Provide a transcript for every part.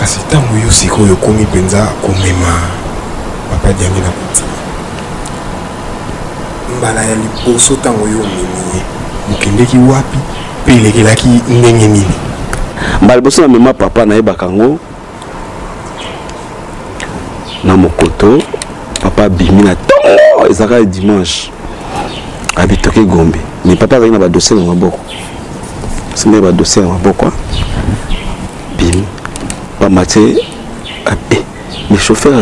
kasi tango yo sikoyo komi penza komema papa diangi na kuti mbala ya liboso tango yo mimi mokendeki wapi pe elekelaki ndenge nini mbala liboso na mema papa nayebaka ngo na mokoto papa bimi na tongo ezaka dimanche abitoke Gombe mais papa azali na badossier na maboko sime badossier na maboko bimi bamate mais chauffeur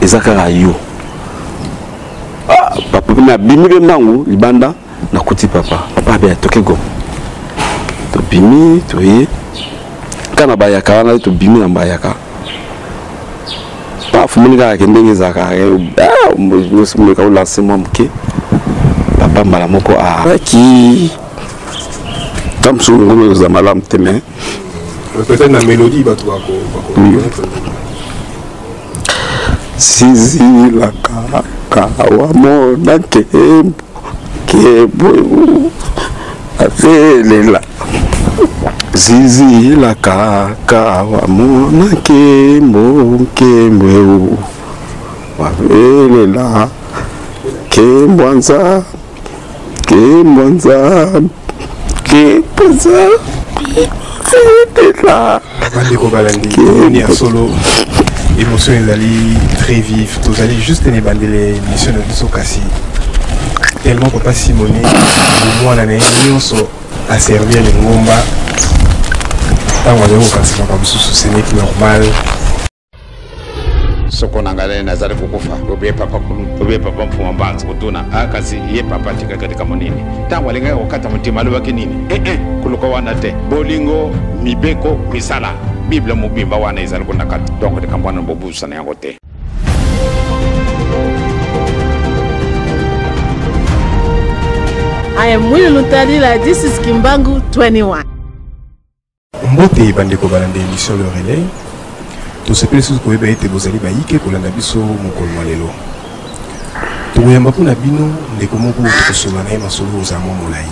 ezaka yo papa na bimi be mbangu libanda na kuti papa abe atoke Gombe to bimi to ye kana bayaka wana to bimi na bayaka Fumunika kendenge zaka musumika ulanse mwamuke papa mbala moko ki kamsu ngono za malam teme peut-être na mélodie batu wako sizi la kawa mona kebo afelela zizi la kawa mona kembo wavelela kembwanza wavelela bandeko balandi ni ya solo émotion ezali très vive tozali juste ne bandele émission na biso kasi tellement papa Simoné mwana na nyonso a servir les ngomba tango azali kokanisa mosusu ce n'est plus normal soko nangale nazali kukufa obe papa mfuma mbanzi kutuna akasi ye papa tika katika monini tango alinga kokata mutima alobaki nini kuluka wana te bolingo mibeko misala bible mobimba wana ezali kunakata donc tekambwana bobusa na yango te. I am Willie Lutadila, this is Kimbangu 21. Mbote bandeko balande émission Le Relais. Tout ce que vous pouvez être bozali baïke pour landa biso mokolo malelo. Toyamba pona bino ndeko moko tokosola na masolo za molai.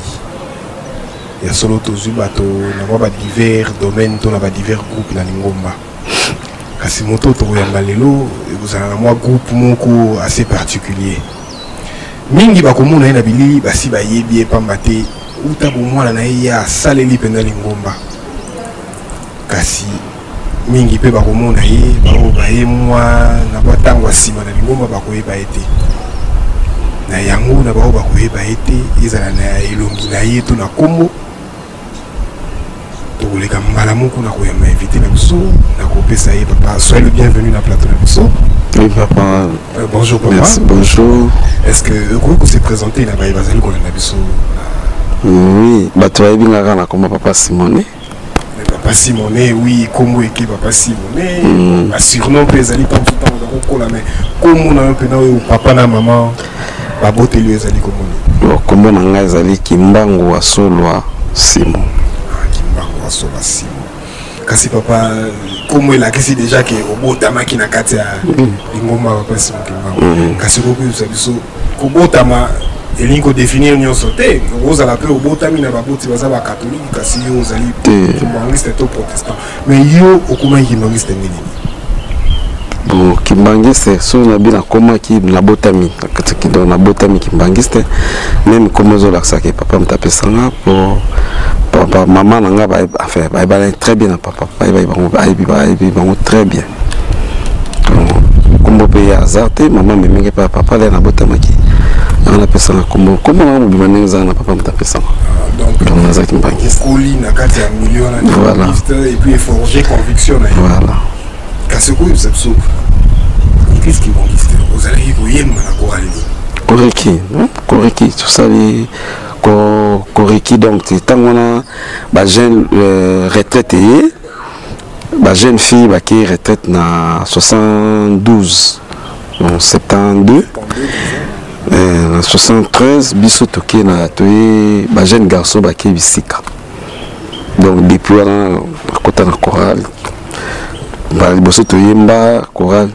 Ya solo tozubato na ba divers domaines to na ba divers groupes na Lingomba. Kasi moto toyamba lelo vous avez moi groupe moko assez particulier. Mingi bakomona na bili basi bayebi pambate uta bomwana na ya saleli penda Lingomba. Kasi mingi pe bakomona ye bao baye mwa na batangwa sima na Lingomba bakoyeba ete na yango na bao bakoyeba ete ezala na elongi na ye to na kombo to koleka mbala moko na koyamba invité na biso na kopesa ye papa soyez le bienvenu na plateau na biso. Oui papa. Bonjour papa. Merci, bonjour. Est-ce que vous s'est présenté na bazali ko na biso? Oui, bato binga na koma papa Simoné. Papa Simoné, oui, comme équipe Papa Simoné, surnom pesali tant tout temps dans la mais comme on a un peu papa na maman, babote lui ezali comme comment on a ezali Kimbangu Asolwa Simon. Kimbangu Asolwa Simon. Kasi papa comme il a quasi déjà que obotama ki na kati ya Lingomba papa Simon Kimbangu. Kasi beaucoup ça biso obotama elingo définir nyonso te ozala pe obotami na baboti baza ba catholique kasi yo ozali kimbangiste to protestant mais yo okoma kimbangiste nini bon kimbangiste so na bina koma ki na botami kati kido na botami kimbangiste même comme zo laksa ke papa mtapesanga pour papa maman nanga ba enfin ba très bien na papa ba très bien kombo pe ya azarte maman memenge pa papa le na botamaki on a personne comment on va mener na papa mtapesa donc on a ça qui m'banque koli na kati ya million na voilà et puis forger conviction na voilà kaseko yusepso qu'est-ce qui vont dire vous allez vous yemma na koreki tout ça les koreki donc tangona ba jeune retraité ba jeune fille ba qui retraite na 72 en 72 en 73 biso toké na toé ba jeune garçon ba qui bisika donc depuis là côté na chorale ba biso toyemba chorale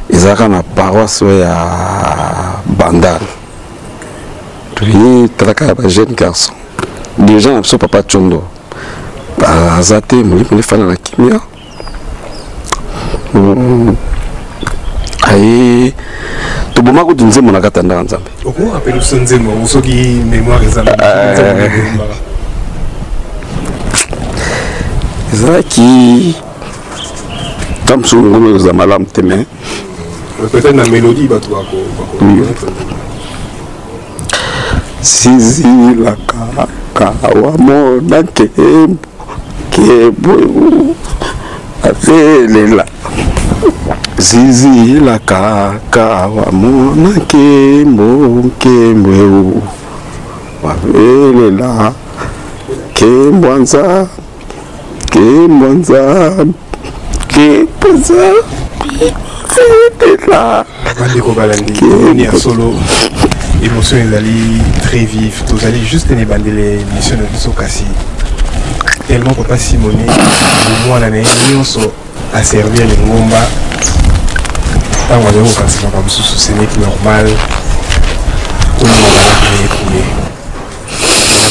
ezaka na paroisse ya Bandal toyé traka ba jeune garçon déjà na papa Chondo azate muli fana na kimia boma ko tunze mona katanda nzambe oko apelu sonze mo soki mémoire ezala ezalaki tam songolo za malamu te mais peut-être la mélodie bato bako Zizi la kawa mona kebo avelela Zizi la kawa mona kebo avelela kembwanza bandeko balandi ni ya solo émotion ezali très vive tozali juste ne bandele émission na biso kasi tellement papa Simone mwana na ye nyonso aservir lingomba ntango azali kokanisa mosusu ce n'est normal kolinga balaki ekule na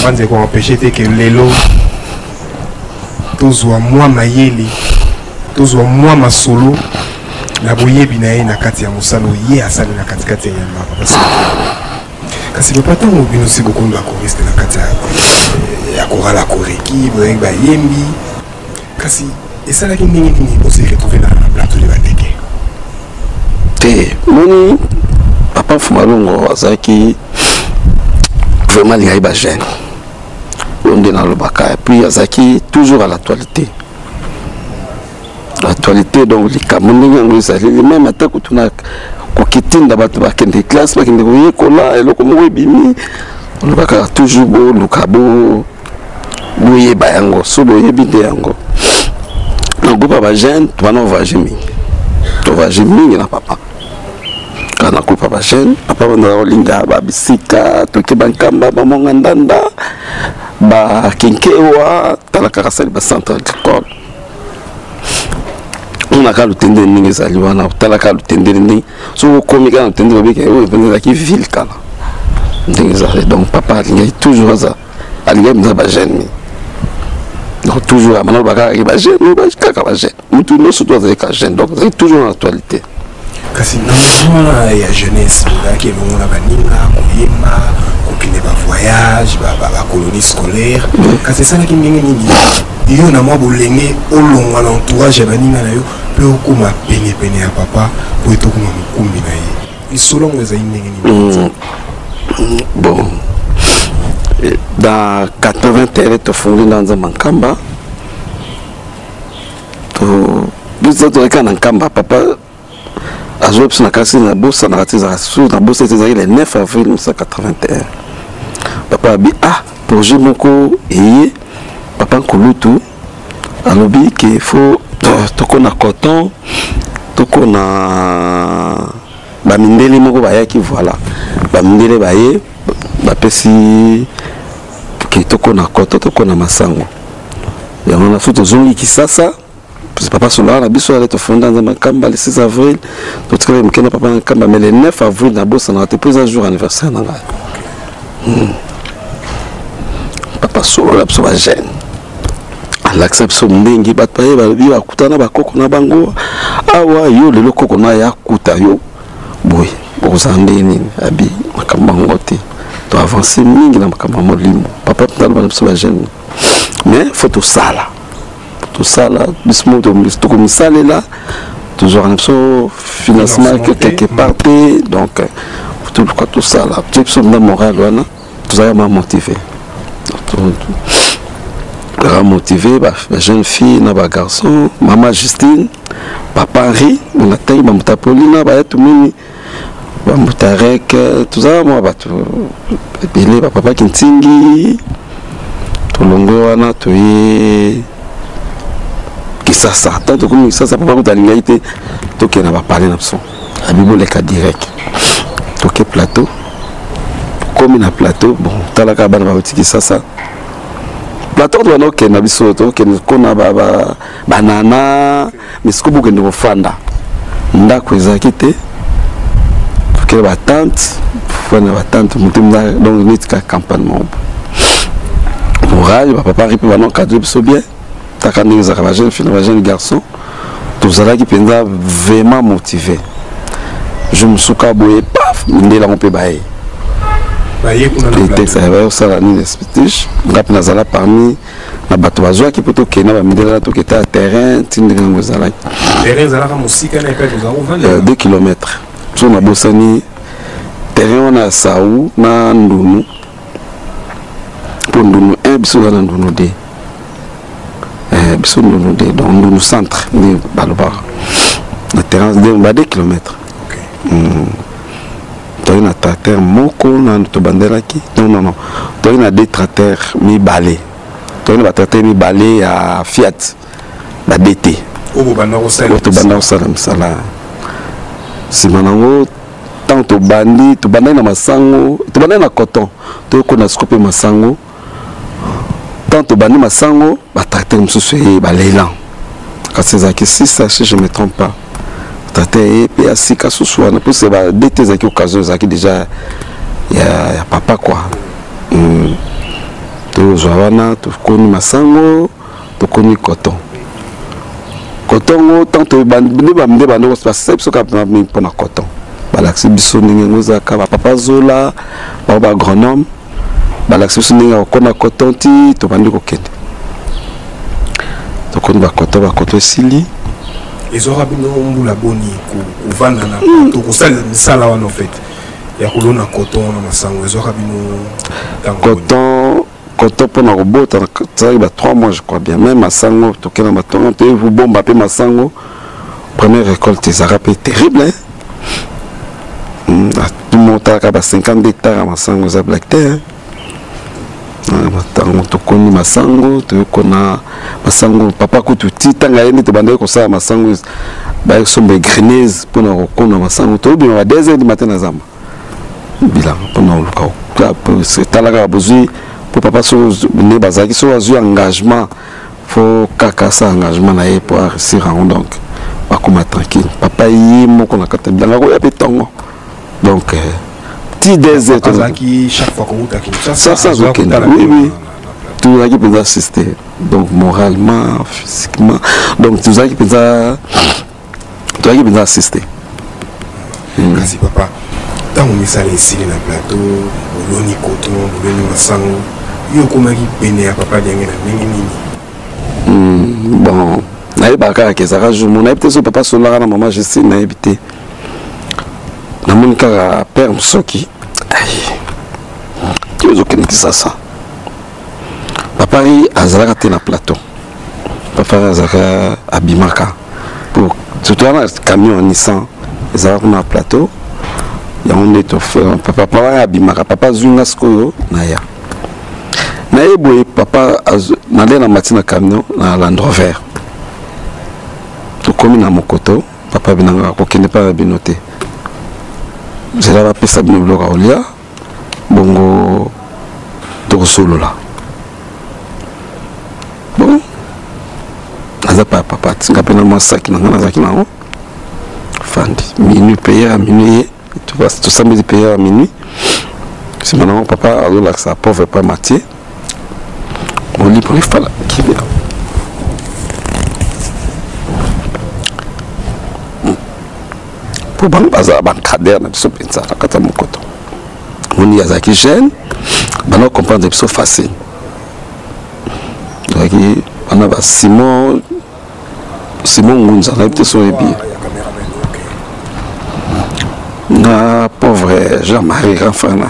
banzeko empêche te ke lelo tozwa mwa mayele tozwa mwa masolo na boyebi na ye na kati ya mosala ye asali na katikati ya yamba kasi papa ntango bino si bokomi bakoriste na kati ya korala koreki boyeki bayembi kasi esalaki ndenge nini bosi retrouve na plateau de bateke te moni papa Fumalongo azalaki vraiment lingai bagene onde na lobaka et puis azalaki toujours à l'actualité. L'actualité donc les Camerounais ils même attaque tout na kokitinda bato bakende classe bakende koyekola eloko mo ebimi lobaka toujours bo lukabo boye bayango so boye bide yango na groupe ba jeune to bana voyage mingi na papa kana ko papa jeune papa bana linga ba bisika to ke bankamba ba monga ndanda ba kinkewa talaka kasali ba centre agricole on a le tender ningi zali wana talaka le tender ningi so komi kana tender ba beke o venir qui ville kana ningi zali donc papa lingi toujours ça alingi mza ba jeune donc toujours à manal baka ba jeune ba kaka ba jeune mutu no so doit être jeune donc c'est toujours en actualité kasi na mwana ya jeunesse là qui longo na baninga koyema kokine ba voyage ba colonie scolaire kasi ça ki ndenge nini yo na mwa bolenge olonga na entourage ya baninga na yo pe okuma pene ya papa po etokuma mokumbi na ye isolongo eza ndenge nini bon dans 80 to fondé dans un mankamba to biso to kana nkamba papa azo na kasi na bossa na ratiza sous na bossa c'était le 9 avril 1981 papa bi projet moko et papa Nkulutu alobi que faut tokona coton tokona ba mindele moko bayaki voilà ba mindele baye ba pesi que tokona coton tokona masango ya on a fait zongi kisasa papa Solara biso allait fondé dans un kamba le 6 avril notre mkena papa kamba mais le 9 avril na bossa na plus un jour anniversaire na papa Solara biso ba jeune l'acception ndingi bataye balobi bakutana bakoko na bango awa yo lelo koko na ya kuta yo boy bozande nini abi makamba ngote to avancer mingi na makamba molimo papa talo biso ba jeune mais faut tout ça bismo to komisale là toujours un financement quelque part donc tout ça là tout na moral wana tout ça m'a motivé motivé ba jeune fille na ba garçon maman Justine papa Henri on a taille ba mutapolina ba tout mini ba mutarek tout ça moi ba tout belé ba papa Kintingi to longo wana to yi kisasa tant que kisasa papa ko talinga ite to ke na ba parler na son abibo le cas direct to ke plateau comme na plateau bon talaka bana ba petit kisasa plateau to no ke na biso to ke ko na ba banana misiko buke ndo fanda ndako ezaki te ke ba tante fona ba tante mutumza donc nitka campagne mo moral ba papa ripe ba non cadre biso bien takani za ba jeune fille ba jeune garçon tous ala qui penza vraiment motivé je me suis boye paf ndela on peut bailler ça va ça la nuit speech ngap nazala parmi na bato bazwa ki poto kena ba mindela to keta terrain tindinga ngozala terrain zala ka musika na pe ko vendre 2 km so na bosani terrain on a saou na ndunu pour ndunu biso na ndunu de biso ndunu de donc ndunu centre ni baloba na terrain de 2 km. Tu as un tracteur moko na to bandelaki non tu as un des tracteurs mi balé tu as un tracteur mi balé à Fiat la DT au bandaro sala sala simanango tant to bandi na masango to bandi na coton to ko na scope masango tant to bandi masango ba tracteur msusu e balela quand c'est ça que si je me trompe pas et puis à Sika Sousouana, puis c'est des thèses qui occasion qui déjà il y a papa quoi. Tu Joana, tu connais Massango, tu connais Coton. Coton, tant que bande bande se passe, c'est ce qu'on a mis pour la Coton. Balaxi Bissoni Ngozaka, papa Zola, papa Grenome, Balaxi Bissoni Ngozaka Coton, tu bande Kokende. Tu connais Coton Sili. Les orabino mbula boni ku vanda na to ko sala wana en fait ya kolona coton na masango les orabino coton pour na robota ça il y a 3 mois je crois bien même masango to kena matongo te vous bomba pe masango première récolte ça rappelle terrible tout monta ka ba 50 hectares masango za black terre matango to koni masango to kona masango papa ko tuti tanga yeni to bande ko sa masango ba sombe grenaise pour na kona masango to bien à 2h du matin na zamba bilan pour na luka c'est talaga besoin pour papa so ne bazaki so azu engagement faut kaka sa engagement na pour réussir en donc pas comme tranquille papa yi moko na kata bilan ko ya petongo donc petit désert qui chaque fois qu'on t'a ça oui tout ça qui peut assister donc moralement physiquement donc tout ça qui peut assister merci papa tant on message ici na plateau boloni coton boloni masango yo comment qui peine à papa dengue na nini bon na ibaka ke ça rajoute mon habité so papa solara na maman je sais na habité na mon kara père Msoki tu veux aucun qui ça papa azalaka te na plateau papa azalaka abimaka pour surtout na camion Nissan azalaka na plateau ya on est papa abimaka papa zunga skoyo na ya na eboye papa na le na matina camion na Land Rover to komi na mokoto papa binanga ko kende pa binote je la pesa bino bloka olia bongo to solo là bon aza papa tinga pena masaki na ngana zaki na fandi minuit payer à minuit tu vois tout ça me payer à minuit c'est maintenant papa alors là ça pauvre pas Mathieu on lit pour les fala qui vient pour baza bancader na biso penza kata mokoto on y a zaki jeune bana comprendre biso facile donc on a Simon Ngunza na biso ebi na pauvre Jean-Marie Rafana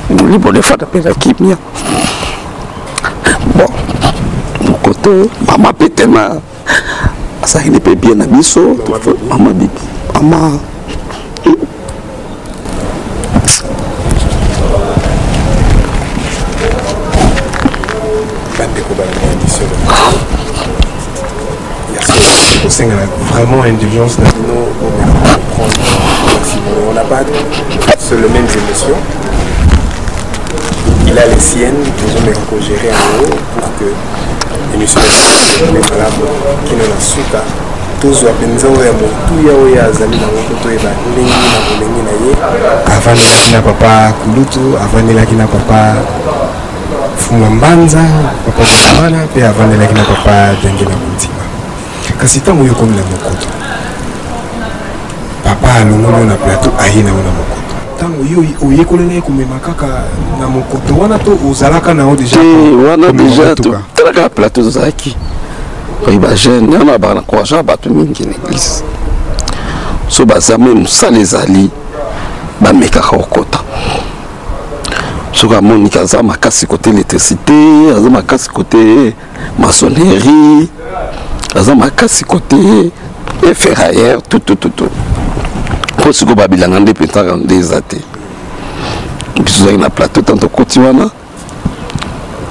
on lui bonne fois d'appel kimia bon mokoto mama petema ça il n'est pas bien na biso mama bibi mama vraiment indulgence on n'a pas sur les mêmes émotions. Il a les siennes, nous avons géré en haut pour que nous soyons les malades qui nous la souka. Tous les gens qui ont été azali na moto eba ndenge na ye avant de la papa Kulutu avant de la papa Fumambanza papa Jamana et avant de la papa Dengina Muntima kasi tango yo comme la mokoto papa papa alongo na plateau ayina na mokoto tango yo oyekolena komema kaka na mokoto wana to ozalaka nao déjà wana déjà to kaka plateau zaki oyi ba jeune na ba na encourager bato mingi na église so bazame musala ezali bamekaka okota soki amonika aza makasi côté électricité aza makasi côté maçonnerie aza makasi côté ferrailleur tout po siko babilanga nde pentaka nde eza te biso tozalaki na plateau tanto koti wana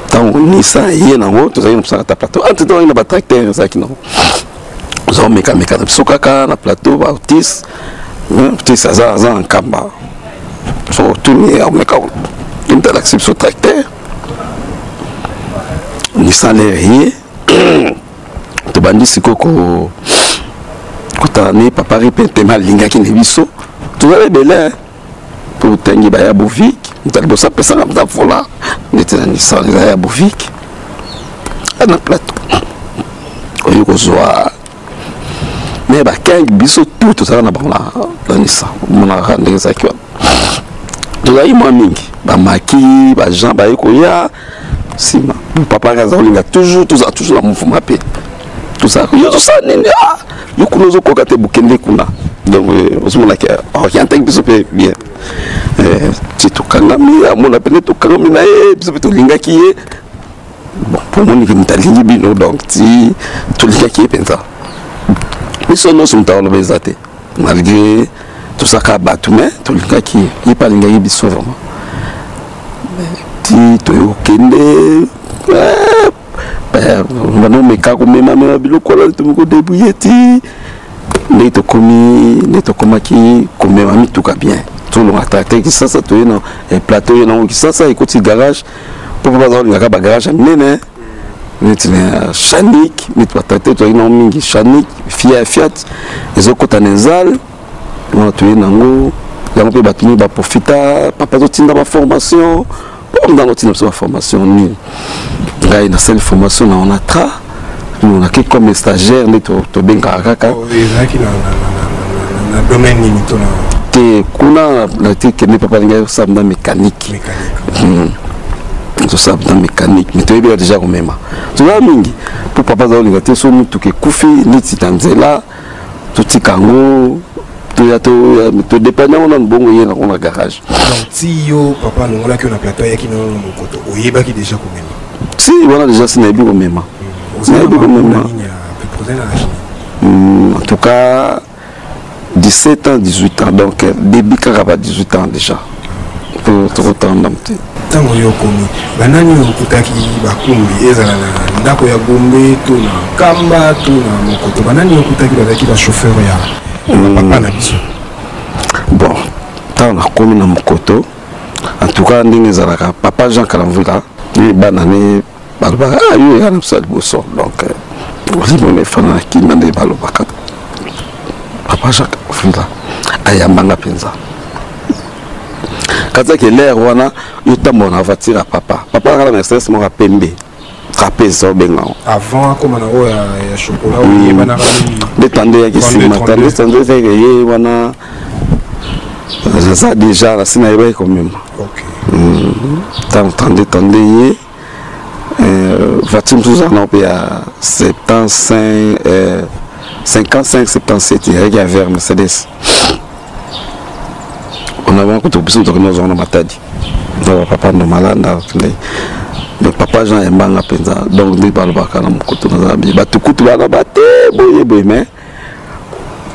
ntango nisa ye nango tozalaki na mosaka ta plateau ante tozalaki na batracteur ezalaki nango ozaomekameka na biso kaka na plateau baartiste aza na nkamba so tuni ameka intalaki biso tracteur nisalere ye tobandi sikoyo kotala ne papa ripentema alingaki na biso tozala ebele po tangi baya bovik mutali bosa pesanga mta fola ndete na nisan eza ya bovik ana plateau oyo kozwa me bakangi biso tu tozala na bango na nisan omonaka ndenge ezalaki wana tozalaki mwa mingi bamaki bajean baye koya nsima papa aza kolinga tozala toujours na mouvement mpe yo tosala nini yo kuna ozokoka te bokende kuna donc ozomonaki orientaki biso mpe bien ti tokangami amona pene tokangami na ye biso mpe tolingaki ye bon po moniki moto alingi bino donc ti tolingaki ye mpenza biso nyonso moto aloba eza te malgré tosalaka bato me tolingaki ye ye mpe alingaki biso vraiment ti toyokende bana omeka komemamema biloko wana tomoko débrouille ti nde tokomaki komema mituka bien tolonga tracteur kisasa toye na plateau ye nango kisasa ekoti garage mpo mpo baza kolingaka bagarage ya minene neti na chanik mitu batracteur toyaki nango mingi chanik fiat ezokota na ezale wana toye nango yango mpe bato mingi baprofita papa azotinda baformation po ndango otinda biso baformation nini ngai na sali formation na onatra onaki comme stagiaire nde tobengaka kaka ezalaki na domaine nini tona te kuna nati kende papa lingai osala na mécanique tosala na mécanique mais toyebi déjà komema tozala mingi mpo papa aza kolinga te so mituka ekufi neti na nzela totika yango todépende yango na mbongo ye nango na garage donc ti yo papa alongolaki yo na plateau ayaki nano na mokoto oyebaki déjà komema si wana déjà sinayebi komema sinayebi komema en tout cas 17 ans 18 ans donc début kaka ba 18 ans déjà po tokotanda mte ntango yo okomi banani okutaki bakumbi ezala na ndako ya gombe to na kamba to na mokoto banani okutaki bazalaki bachauffeur ya papa na biso bon ntango nakomi na mokoto en tout cas ndenge ezalaka papa Jean Kalamvula ye bana ne balobaka yo eya na biso ya liboso donc olimone fana na kima nde balobaka papa Jean Kalamvula ayambanga mpenza kazaki lere wana yo tambola na voiture ya papa akala mercedes moko apembe trapeze obengango avant akoma na oyo ya chocolat oyebanaka mingi nde tando eyaki nsima tando ezalaki ye wana aza déjà nasi nayebaki komema tande ye voiture mosusu ezala nao mpe ya 55-77 eyaki ya vert mercedes onavant kutu biso tokende ozonga na matadi na papa ndo malanda mais papa Jean ayembanga mpenza donc nde balobaka na mokoto nazala bie batukutu bana bate boye mais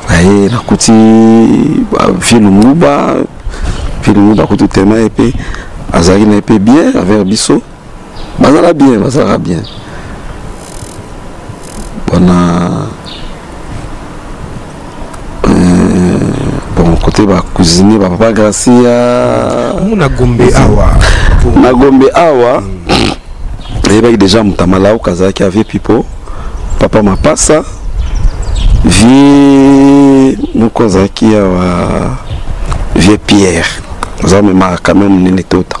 aye nakuti vilunguba kutu tema ye mpe azalaki na ye mpe bien avers biso bazalaka bien bona bon côté bacuisinier bapapa Gracia na Gombe awa ayebaki déjà moto amalauka azalaki avie pipo papa mapasa vie moko azalaki awa vie Pierre aza memaka camion monene tota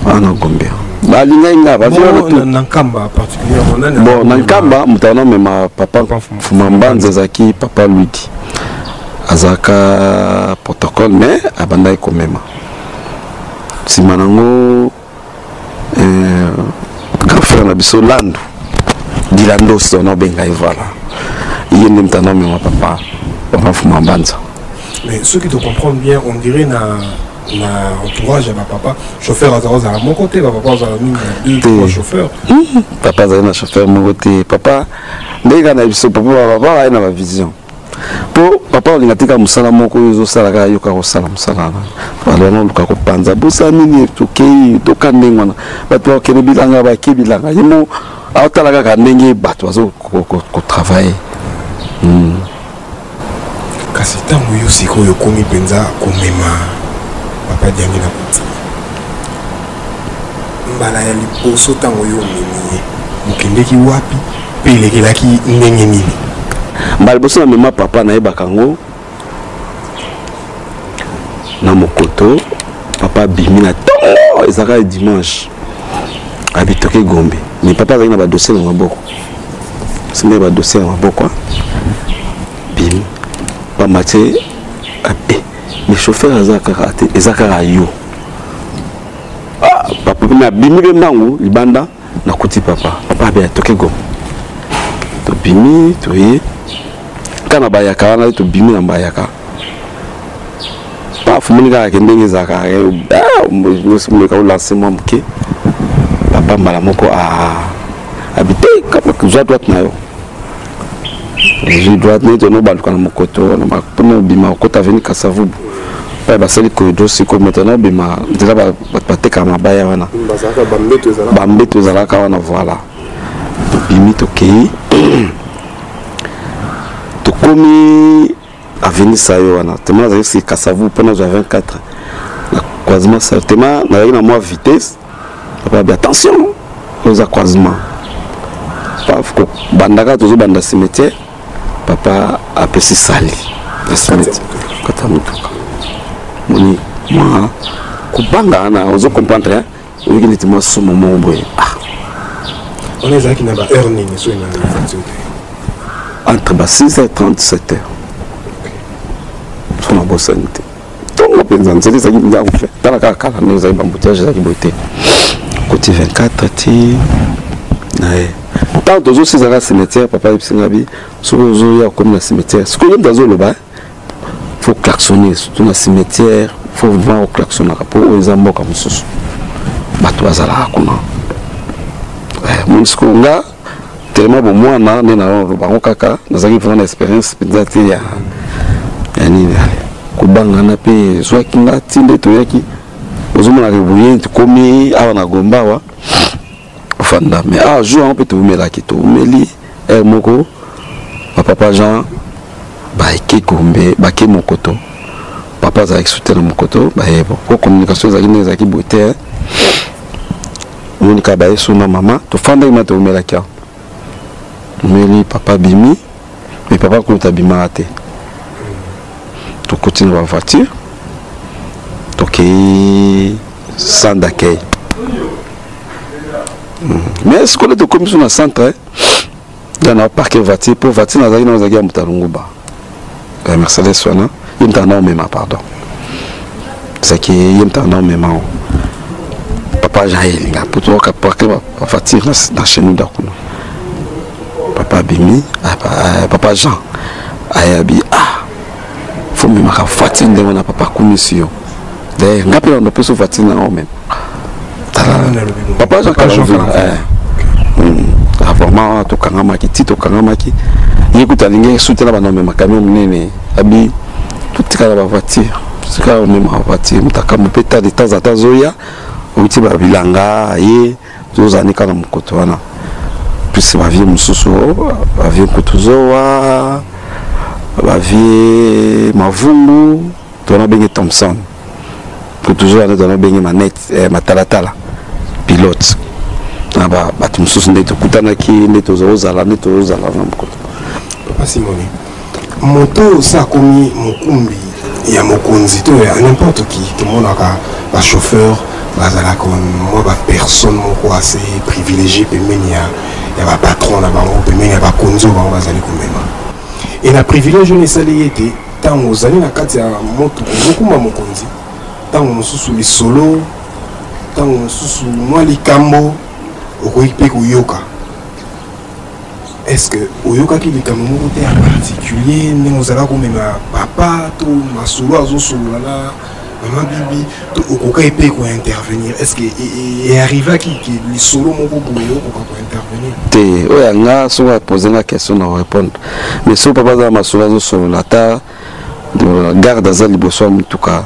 wana Gombe balingai nga na nkamba particulièrement bon na nkamba moto wana mema papa Fuma Mbanza azalaki papa Luidi azaka protocole mais abanda quand même simanango grand frère na biso Landu Dilando sono benga voilà il est même temps mais papa on fuma banza mais ceux qui te comprennent bien on dirait na entourage à ma papa chauffeur à mon côté papa a deux trois chauffeurs papa a un chauffeur mon côté papa ndeka na biso papa a une vision po papa olingatika musala moko yo salaka yoka ko sala musala alors non luka ko panza bosa mini tokei tokandengwana bato okene bilanga ba kebilanga yimo atalaka ka ndenge bato azo ko travailler kasi tango yo siko yo komi penza komema papa diangi na kuti mbala ya liposo tango yo memi mukendeki wapi pe lekelaki ndenge nini mbala boso na mema papa na yebakango na mokoto papa bimi na tongo ezaka dimanche abitoke Gombe mais papa azali na ba dossier na maboko sinde ba dossier na maboko bimi pa maté mais chauffeur ezaka yo papa na bimi be mangu libanda na kuti papa be toke Gombe to bimi to ye kana bayaka wana to bimi na bayaka pa fumunika ke ndenge zaka mo ka lancer moi mke papa mbala moko habité comme que je droite na yo je droite ne to no baluka na mokoto na mapono bima okota veni Kasavubu pa basali ko dossier ko maintenant bima déjà ba teka mabaya wana bambeto zalaka wana voilà to bimi to kei Tokomi a venu ça wana tellement avec ces Kasavubu pendant 24 la croisement certainement na une moi vitesse papa bien attention aux croisements paf ko bandaka tozo banda cimetière papa a pesi sali le cimetière kata mutuka moni moi kubanga na ozo comprendre hein oui qu'il était moi ce moment boy on est qui na ba heure nini so ina entre 6h30 7h. Son abosante. Donc on pense en c'est ça qui nous a fait. Dans la carte nous avons embouteillage ça qui beauté. Côté 24 ti ouais. Tant toujours ces à la cimetière papa Ipsingabi sur il y a comme la cimetière. Ce que nous dans le bas faut klaxonner surtout la cimetière, faut vraiment klaxonner pour les ambo comme ça. Bato azala kuna. Mon skonga tellement bon moi na bango kaka nazaki vraiment expérience peut-être ya nini kubanga na pe zwaki na tinde to yaki ozomona ke buye komi awa na Gomba wa fanda mais jour on peut te mela ki to meli moko papa Jean ba eke Gombe ba ke mokoto papa za exouter mokoto ba yebo ko communication za kine za ki bote monika ba yeso na mama to fanda ma to mela ki meli papa bimi mais papa ko tabima ate to continue la voiture donc sans d'accueil mais est-ce qu'on est de commission au centre dans la parquet voiture pour voiture na zaki na zaki mutalunguba Mercedes sona yimtana même pardon c'est qui yimtana même papa Jaël nga pour to ka parquet voiture na chez nous d'accord papa bimi papa Jean ayabi faut me marquer fatine de mon papa commission d'ailleurs ngapi on peut se fatine en même papa Jean vraiment to kangamaki tito kangamaki yekuta linge soutena bana même camion nene abi tout tika la voiture c'est quand même ma voiture mutaka mupeta de temps à temps zoya uti ba bilanga ye zozani kana mukoto wana plus ma vie mususu ma vie kutuzoa ma vie mavungu tona bengi Thompson kutuzoa na tona bengi manette matalatala pilote aba batu mususu ndeto kutana ki ndeto zozala na mukoto papa Simoni moto sa komi mokumbi ya mokonzi to ya n'importe qui tout le monde a ba chauffeur bazala comme moi ba personne moko assez privilégié pemeni ya ba patron na bango pemeni ya ba konzo bango bazali komema et la privilège on est salé été tango ozali na kati ya moto ozokuma mokonzi tango mosusu lisolo tango mosusu mwa likambo okoki mpe koyoka. Est-ce que oyokaki likambo moko te ya particulier ndenge ozalaka komema papa to masolo azosolola na mama bibi to okokai mpe kointervenir? Est-ce que arrivaki ke lisolo moko boye okoka kointervenir te? Oyo nga soki apose nga question na répondre, mais soki papa azala masolo azosolola ata garde aza liboso ya motuka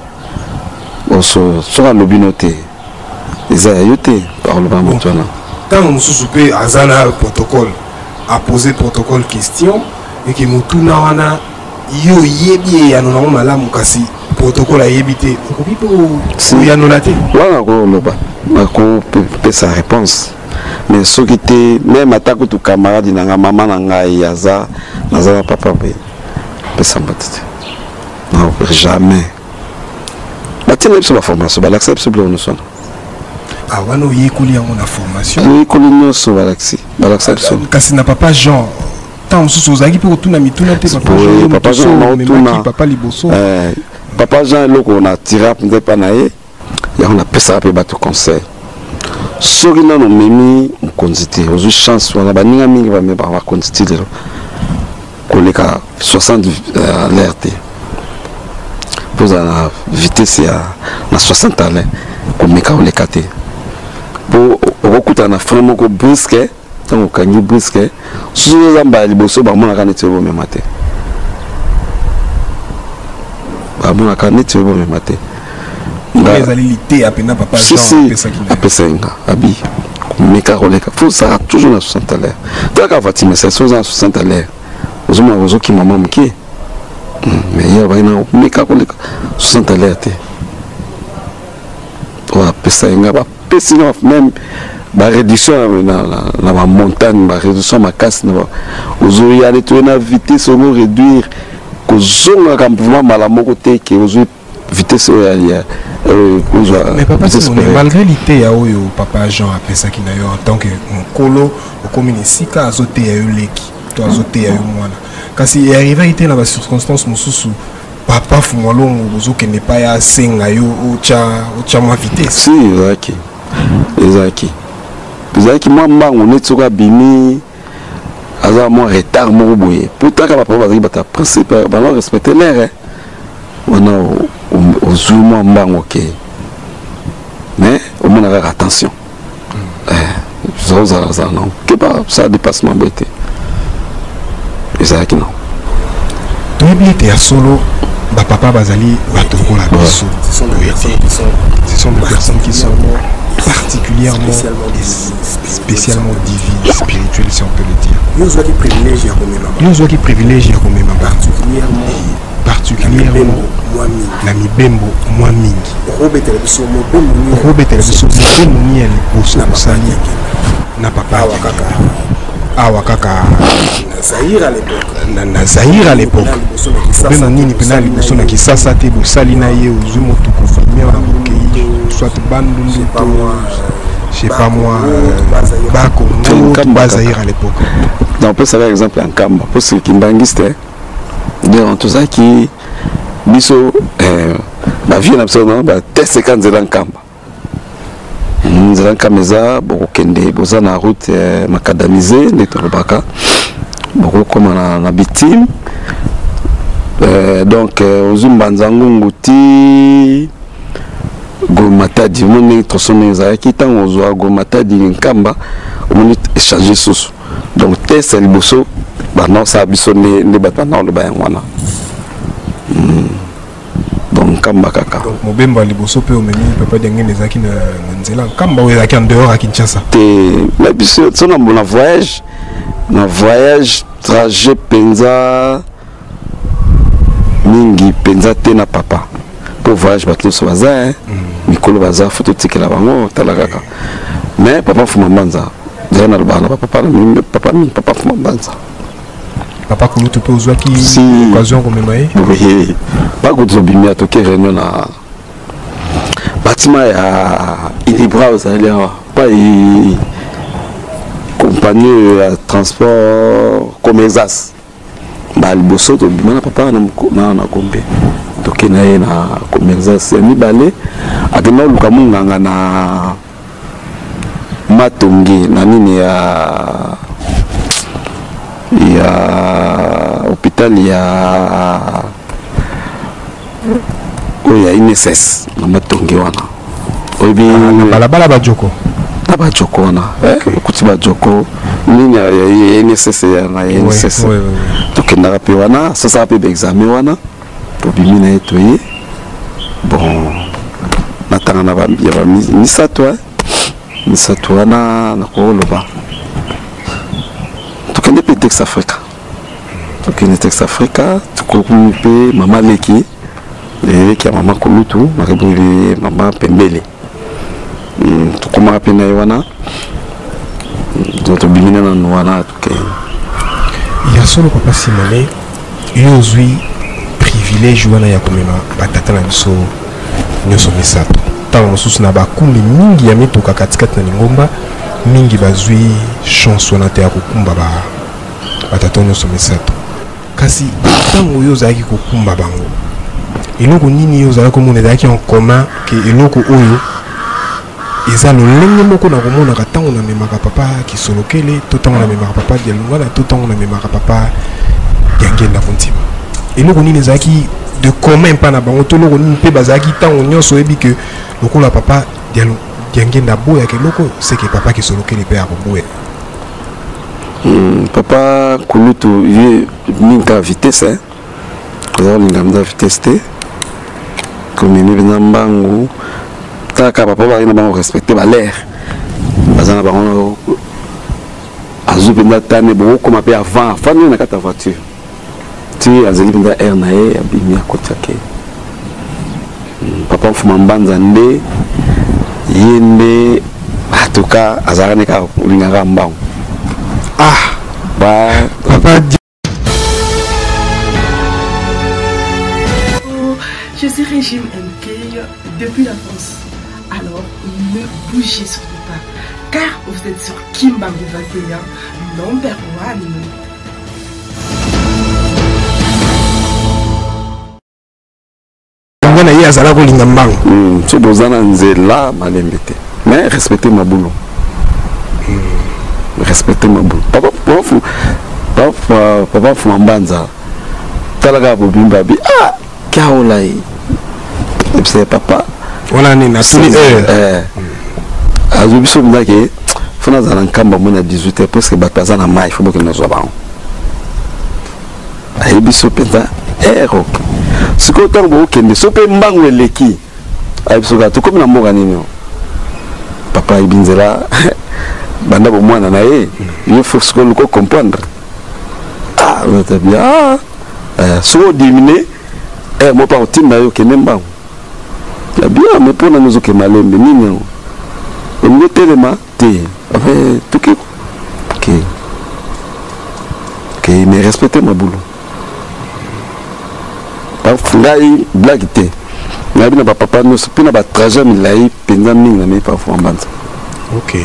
soki alobi no te eza ya yo te parloba moto wana. Ntango mosusu mpe aza na protocole a poser protocole question et que mutuna wana yo yebi ya nona malamu kasi protocole ayebi te okoki po ya nona te wana ko loba ko pe sa réponse. Mais soki te même atako tu camarade na nga mama na ngai yaza naza papa be pe sambate non jamais batina biso ba formation ba l'accepte blo no sona. Ah wana oyekoli yango na formation oyekoli nyonso balaxi kasi na papa Jean tant mosusu ozalaki mpe kotuna mituna te papa Jean naotuna papa liboso papa Jean eloko na tira mpe mpa na ye yango napesaka mpe bato conseil soki nano omemi mokonzi te ozwi chance wana baninga mingi bakonzi ti lelo koleka 60 à l'air te mpo ozala na vitesse ya na 60 à l'air komeka koleka te po okokuta na frein moko brusque ntango okangi brusque soki ozamba ya liboso bamonaka neti oyo bomema te bamonaka neti oyo bomema te apesaki nga abi komeka koleka fo osaka toujours na 60 à l'air talaka vatima sa soki oza na 60 à l'air ozomona ozokima mwa moke mais ye baki na komeka koleka 60 à l'air te apesaki nga bapesi nga même baréduction na bamontagne baréduction makasi na ozoya neti oye na vitesse ongo réduire kozongaka mouvement mala moko te ke ozwi vitesse oyo mais papa Simone malgré l'ité ya oyo papa Jean apesaki na yo en tant que mokolo okomi na esika azoteya yo leki to azoteya yo mwana kasi arrivaki te na bacirconstance mosusu papa Fumolongo bozokende pa ya asenga yo otya mwa vitesse? Si ezalaki mwa mbango neti soki abimi aza mwa retard moko boye po taka bapapa bazalaki bata principe bana respecte l'air wana ozwi mwa mbango ke mais omona kaka attention ozala non ke basala dépassement boye te ezalaki non toyebi ete ya solo bapapa bazali bato lokola biso ce sont des personnes qui sont particulièrement spécialement divines, spirituelles si on peut le dire. Nous avons qui privilège ya komema particulièrement na mibembo mwa mingi robetela biso mobembo ya liboso kosali na papa awa kaka na Zaïre à l'époque mobembo nini mpena liboso na Kisasa te bosali na ye ozwi motuko famille na bokei soit bandundu to je sais pas moi Bakongo Zaïre à l'époque. On peut savoir exemple en Kamba pour ceux qui mbangiste donc tout ça qui biso la vie na absolument ba test quand en Kamba nzela kameza bokende boza na route macadamisée netolobaka boko koma na bitime donc ozumbanzango nguti gomatadi moni tosone zaki tango ozwa gomatadi nkamba omoni échanger soso donc test liboso ba non ça biso ne batana le ba ngwana donc kamba kaka donc mobemba liboso pe omeni papa denge nezaki na nzela kamba oyo zaki en dehors à Kinshasa te mais biso sona na voyage trajet penza mingi penza te na papa pour voyage bato so baza mikolo baza photo tikela bango tala kaka mais papa fuma mbanza na bana papa fuma mbanza papa kulutu pe ozwaki occasion komema ye oui pas que zobimi atoke réunion na bâtiment ya Inibra ozali pas compagnie ya transport comme Exas ba liboso to bimana papa na kombe toke na ye na commerce mibale akenda luka munganga na matongi na nini ya hôpital ya oya INSS na matongi wana obi na balabala ba joko na ba joko wana kuti ba joko nini ya INSS na INSS tokendaka pe wana sasa pe examen wana tobimi na ye toye bon natanga na ya misato wana nakoloba tokende pe Tex Africa tokende Tex Africa tukokumi pe mama leki ya mama kulutu nakebuli mama pembele tukoma pe na ye wana tobimi na wana tuke ya solo papa Simone yozwi privilège wana ya komema batata na biso nyonso misato ntango mosusu na bakumbi mingi ya mituka katikati na lingomba mingi bazwi chance wana te ya kokumba batata nyonso misato kasi ntango oyo ozalaki kokumba bango eloko nini yo ozalaki komona ezalaki en commun ke eloko oyo eza lolenge moko na komonaka ntango namemaka papa Kisolokele to ntango namemaka papa Dialungala to ntango namemaka papa Diangenda Fontima eloko nini ezalaki de commun mpa na bango to eloko nini mpe bazalaki ntango nyonso oyebi ke lokola papa Diangenda boyaka eloko seke papa Kisolokele mpe akoboya papa Kulutu ye minka vitesse kozala lingamda vitesse te komemi bina mbangu taka papa bari na bango respecter ba l'air bazana bango azu bina tane bo koma pe avant fani na kata voiture ti azeli bina air na ye abimi akotake papa mfuma mbanza nde yende atuka azarane ka linganga mbangu papa je suis Régine MK depuis la France. Alors, ne bougez surtout pas, car vous êtes sur Kimbangu 21, number 1. ngana ye azala kolinga mbangu so bozana nzela malembe te mais respecter ma boulot respecter ma boulot papa fuma mbanza talaka bobimba bi kaolai c'est papa wana ni na tuli azubiso ndake fona zana nkamba mona 18h presque bato na mai faut que nous soyons ayibiso peta ero siko tango okende so pe mbangu eleki ayibiso ga to comme na mboka nini papa ibinzela banda bo mwana na ye il faut ce qu'on comprendre on t'a bien so diminuer moi pas otinda yo kende mbangu la bien mais pour nous que malembe nini on metelema te enfin tout que OK mais respecter ma boulot pas ngai blague te ngai na papa no pina ba trajet milai penza mingi na me pas fo mbanza OK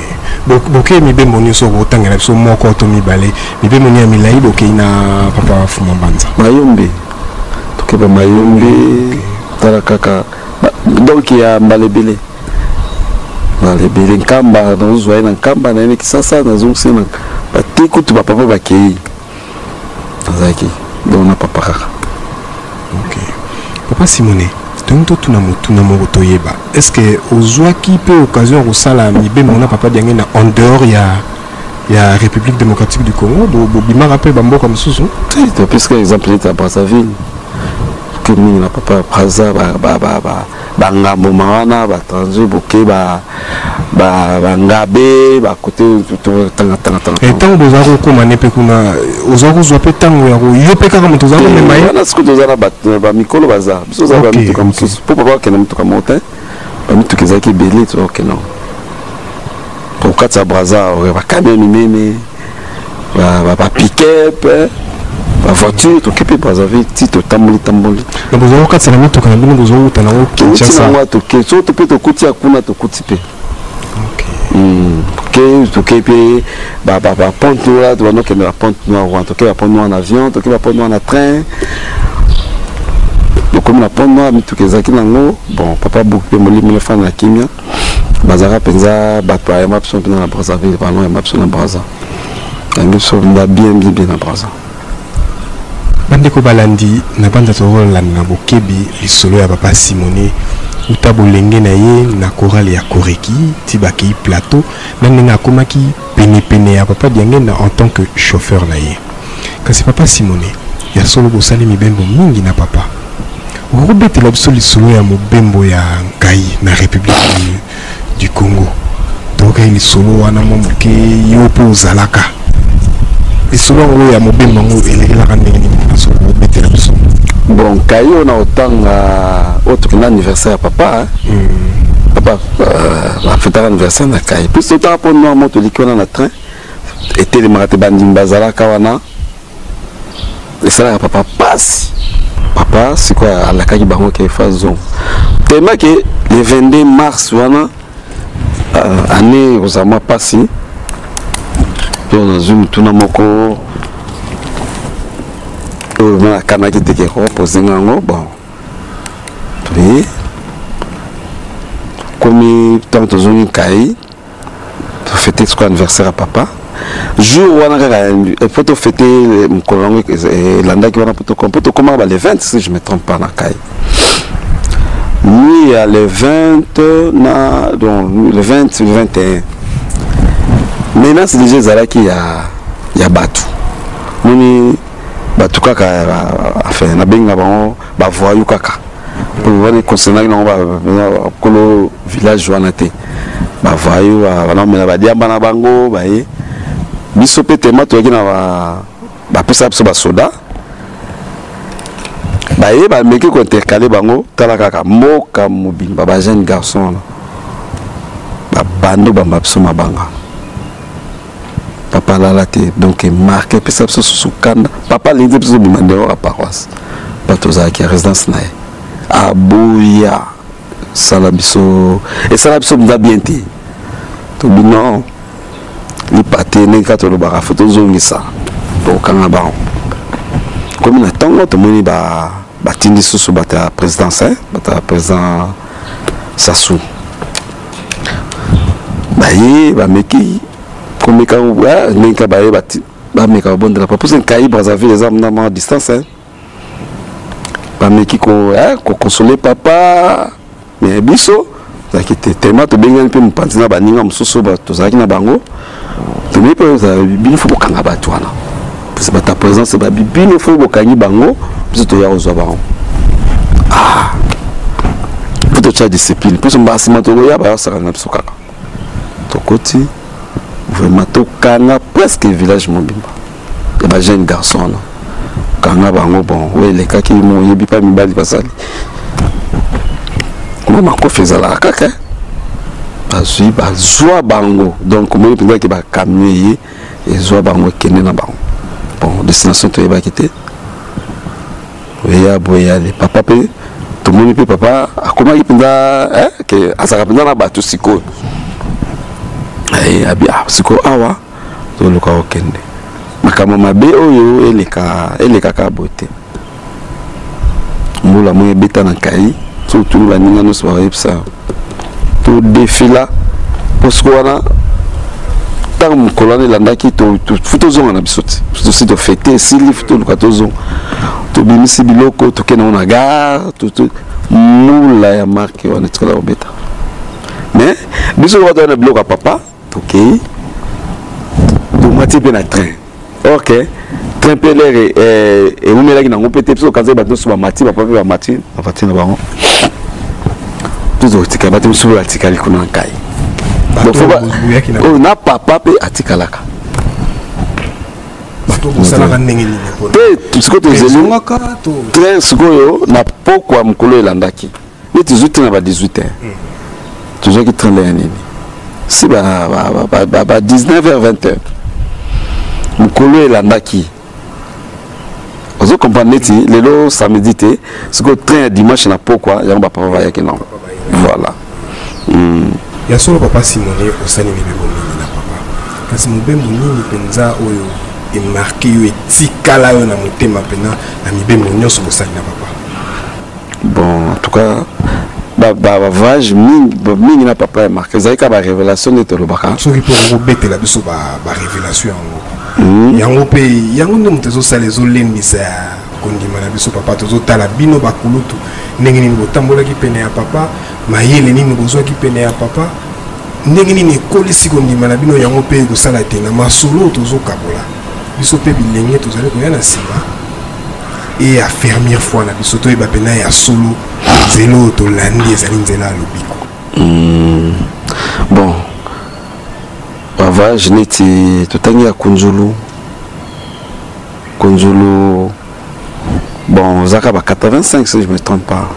boke mi be moni so botanga na so moko to mi balé mi be moni milai boke na papa fuma mbanza mayombe to ke ba mayombe tala kaka donc ya mbalebele mbalebele nkamba na zoya na nkamba na neki sasa na zonse na batiku tu papa bakei azaki dona papa kaka OK papa Simone donc tout na mutu na moko toyeba est-ce que ozwaki pe occasion kosala mibe mona papa Diangenda en dehors ya République démocratique du Congo bo bimaka pe bamboka mususu tu puisque exemple était à Brazzaville que mingi na papa Braza ba ngambo mawana ba transi boke ba ngabe ba côté tanga et tant bozako koma nepe kuna ozako zwa pe tango ya ko yope kaka mutu zako mema yana siku tozana ba mikolo baza biso za ba mutu comme ça pour papa que na mutu comme monter ba mutu kezaki belé to OK non pour katsa Braza ba kamemi meme ba pick-up la voiture to kepe Brazzaville tito tamboli na bozo okatsa na mituka na bino bozo utana o Kinshasa na to ke so to pe to kuti akuna to kuti pe OK toke pe ba pont là tu vas donc la pont noire toke la pont noire en avion toke la pont noire en train donc comme la pont noire tout que zaki nango bon papa beaucoup pe molimo le fan na kimia bazara penza bato ya mapso na Brazzaville parlons ya mapso na Brazza ngi so na bien na Brazza bandeko balandi na banda torola na bokebi lisolo ya papa Simone uta bolenge na ye na chorale ya Koreki tibaki plateau na ninga akomaki pene ya papa Diangenda en tant que chauffeur na ye kasi papa Simone ya solo bosali mibembo mingi na papa orobetela biso lisolo ya mobembo ya Nkai na République du Congo toka lisolo wana moke yo po zalaka lisolo ngo ya mobembo ngo elekela ndenge ni biso betela biso bon kayo na otanga autre que l'anniversaire papa papa a fait l'anniversaire na kai puis tout temps pour nous moto likona na train était le marate bandim bazala kawana et ça là papa passe papa c'est quoi à la kaki bango qui fait zone tellement que le 22 mars wana année aux amois passé puis on a zoom tout na moko la canne qui était reposée bon oui comme tant de zones caï fêter son anniversaire à papa jour où on a il faut fêter mon colon et l'anda qui va pour comment les 20 si je me trompe pas na caï lui à les 20 na donc le 20 le 21 maintenant c'est déjà Zala qui a battu nous batu kaka enfin na benga bango ba voyou kaka pour voir concernant na kolo village wana te ba voyou wana mena ba diamba na bango ba ye biso pete mato yaki na ba pesa biso ba soda ba ye ba meki ko intercaler bango tala kaka mboka mobimba ba jeune garçon ba bando ba biso mabanga papa là donc marqué puis ça sous kanda papa l'idée plus de demander à paroisse batoza qui résidence nae aboya salabiso et salabiso m'a bien dit to bino li paté ne ka to lo ba photo zongi ça to kanga ba comme na tango to moni ba tindi sous bata présidence bata président Sassou ba yi ba meki comme quand on voit n'importe baé bâti bah mais quand bon de la propose un cahier Brazzaville les hommes à distance bah mais qui consoler papa mais biso ça qui était tellement tout bien un peu me penser na baninga mususu ba to ça qui na bango to me peut ça bien faut kanga ba toi là parce que ta présence ba bien faut bokangi bango puis to ya ozo bango ah faut te faire discipline puis on va se mettre ya ba ça na biso kaka to koti vraiment tout kanga presque village mobimba et ba jeune garçon kanga bango bon oui les cas qui m'ont yebi pas mibali basali maman ko faisala kaka bazui bazwa bango donc moi penza ki ba camion et zwa bango kende na bango bon destination to yeba kité oya boya les papa pe tout le monde pe papa akoma ki penza que asaka penza na batu siko abia siko awa to luka okende makama mabe oyo eleka ka bote mbula moye beta na kai surtout la ninga no soirée ça to défila parce que wana tam kolane landaki to photo zonga na bisoti to si to fêter si li photo luka to zon to bimisi biloko to kena na gare to mula ya marque wana tikola obeta mais biso wa na bloka papa ok donc moitié bien à train ok train pelere et vous mettez dans un petit peu quand vous êtes sur la matière papa va matière on va tenir bon tout autre que bateau sur l'article qu'on a caille donc faut pas on n'a papa pe atikalaka bateau ça la ndenge ni pe ce que tu es train ce que na pourquoi mkolo elandaki ni 18 na ba 18 toujours qui train là nini si ba 19h 20h mkolo elandaki ozo comprendre ti lelo samedi te ce que train dimanche na pourquoi ya ba papa va ya non voilà ya solo papa Simone au sani mebe bomini na papa kasi mobembo nini penza oyo emarke yo etikala yo na motema pena na mibembo nyonso bosali na papa? Bon, en tout cas voyage mingi na papa est marqué ezali ka ba révélation nde tolobaka soki mpo kobetela biso ba révélation yango yango mpe yango nde moto ezosala ezolendisa kondima na biso papa tozotala bino bakulutu ndenge nini botambolaki pene ya papa mayele nini bozwaki pene ya papa ndenge nini ekolisi kondima na bino yango mpe ekosala te na masolo tozokabola biso mpe bilenge tozali koya na nsima et affermir foi na biso toyeba pena ya solo nzela tolandi ezali nzela ya lobiko. Bon bavage neti totangi ya kunzulu bon zaka ba 85 si je me trompe pas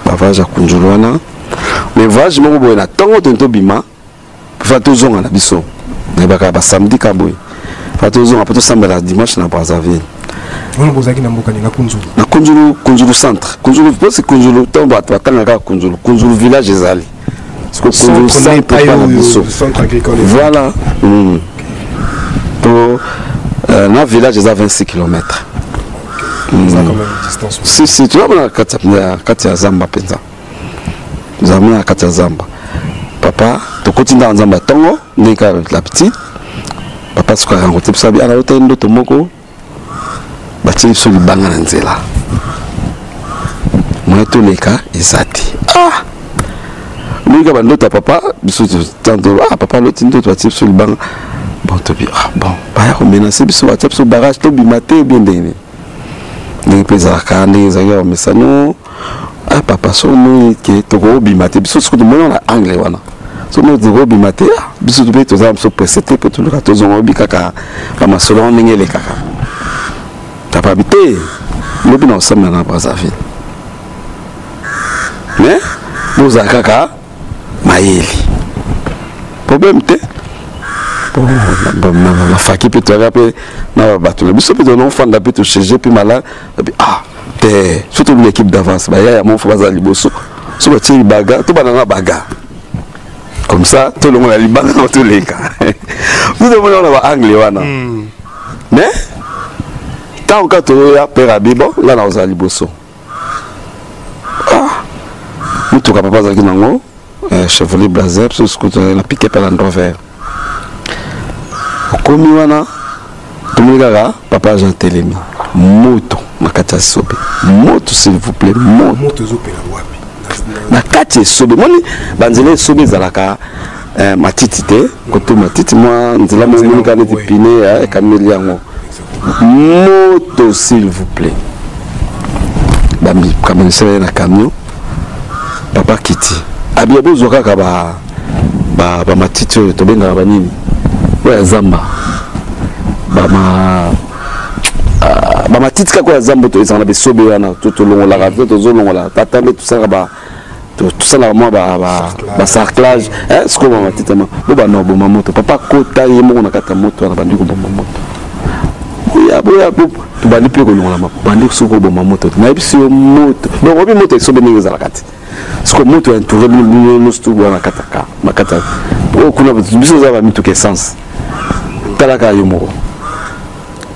bavage ya kunzulu wana mais voyage moko boye na ntongo tento bima fa tozonga na biso nayebaka ba samedi ka boye fa tozonga po tosambela dimanche na Brazzaville. On a posé na mboka na Kunzulu. Na Kunzulu centre. Kunzulu parce que Kunzulu tombe à Tanga Kunzulu village ezali. Parce que Kunzulu centre pas na biso. Centre agricole. Voilà. Pour na village est à 26 km. Ça quand même distance. Si tu vas na Katia Zamba penza. Nous avons na Katia Zamba. Papa, to continue dans Zamba Tongo, ndeka la petite. Papa se croit rencontrer ça bien à l'hôtel ndo tomoko. Bati so libanga na nzela moi to leka ezati lui bando ta papa biso tanto papa l'autre ndo bati so libanga bon to bi bon ba ya menacer biso bati so barrage to bimate bien dene ni pesa kande zayo mesano papa so no ke to go bimate biso so to mona na anglais wana so no go bimate biso to be to za so presete pour tout le cas to zongo bi kaka ba masolo ngele kaka t'as pas habité le bien ensemble dans Brazzaville mais nous à kaka maïli problème te bon la faki peut te rappeler na bateau le biso peut donner enfant d'appel te chez puis malade te surtout l'équipe d'avance bah ya mon frère Zaliboso so bati baga to banana baga comme ça tout le monde a libanga dans tous les cas vous demandez on va anglais wana mais tant que tu as peur à Bibo, là on a Liboso. Nous tout cas papa zaki nango, Chevrolet Blazer, parce que tu as piqué par l'Androver. Comme wana, tout le monde papa Jean Télémi, moto, makati sobe, moto s'il vous plaît, moto zope la wapi. Makati sobe, moni banzele sobe zalaka. Matiti te, koto matiti moi, nzela mo moni kana tipine, kameli yango. Moto s'il vous plaît. Bambi comme c'est un camion. Papa Kitty. Abiabo zoka ka ba matiti to benga ba nini. Ouais zamba. Ba matiti ka ko zamba to ezana be sobe wana to longo la radio to zolongo la. Tatambe tout ça ba tout ça là moi ba sarclage. Est-ce que ba matiti ma ba no bo moto papa kota yemo na kata moto na bandi ko bo moto. Boya tu bandi pe ko longola bandi ko soko bo moto na biso moto donc obi moto so be ninga kati soko moto entouré no stu bona kataka makata o kuna biso za ba mitu ke sens talaka yo moko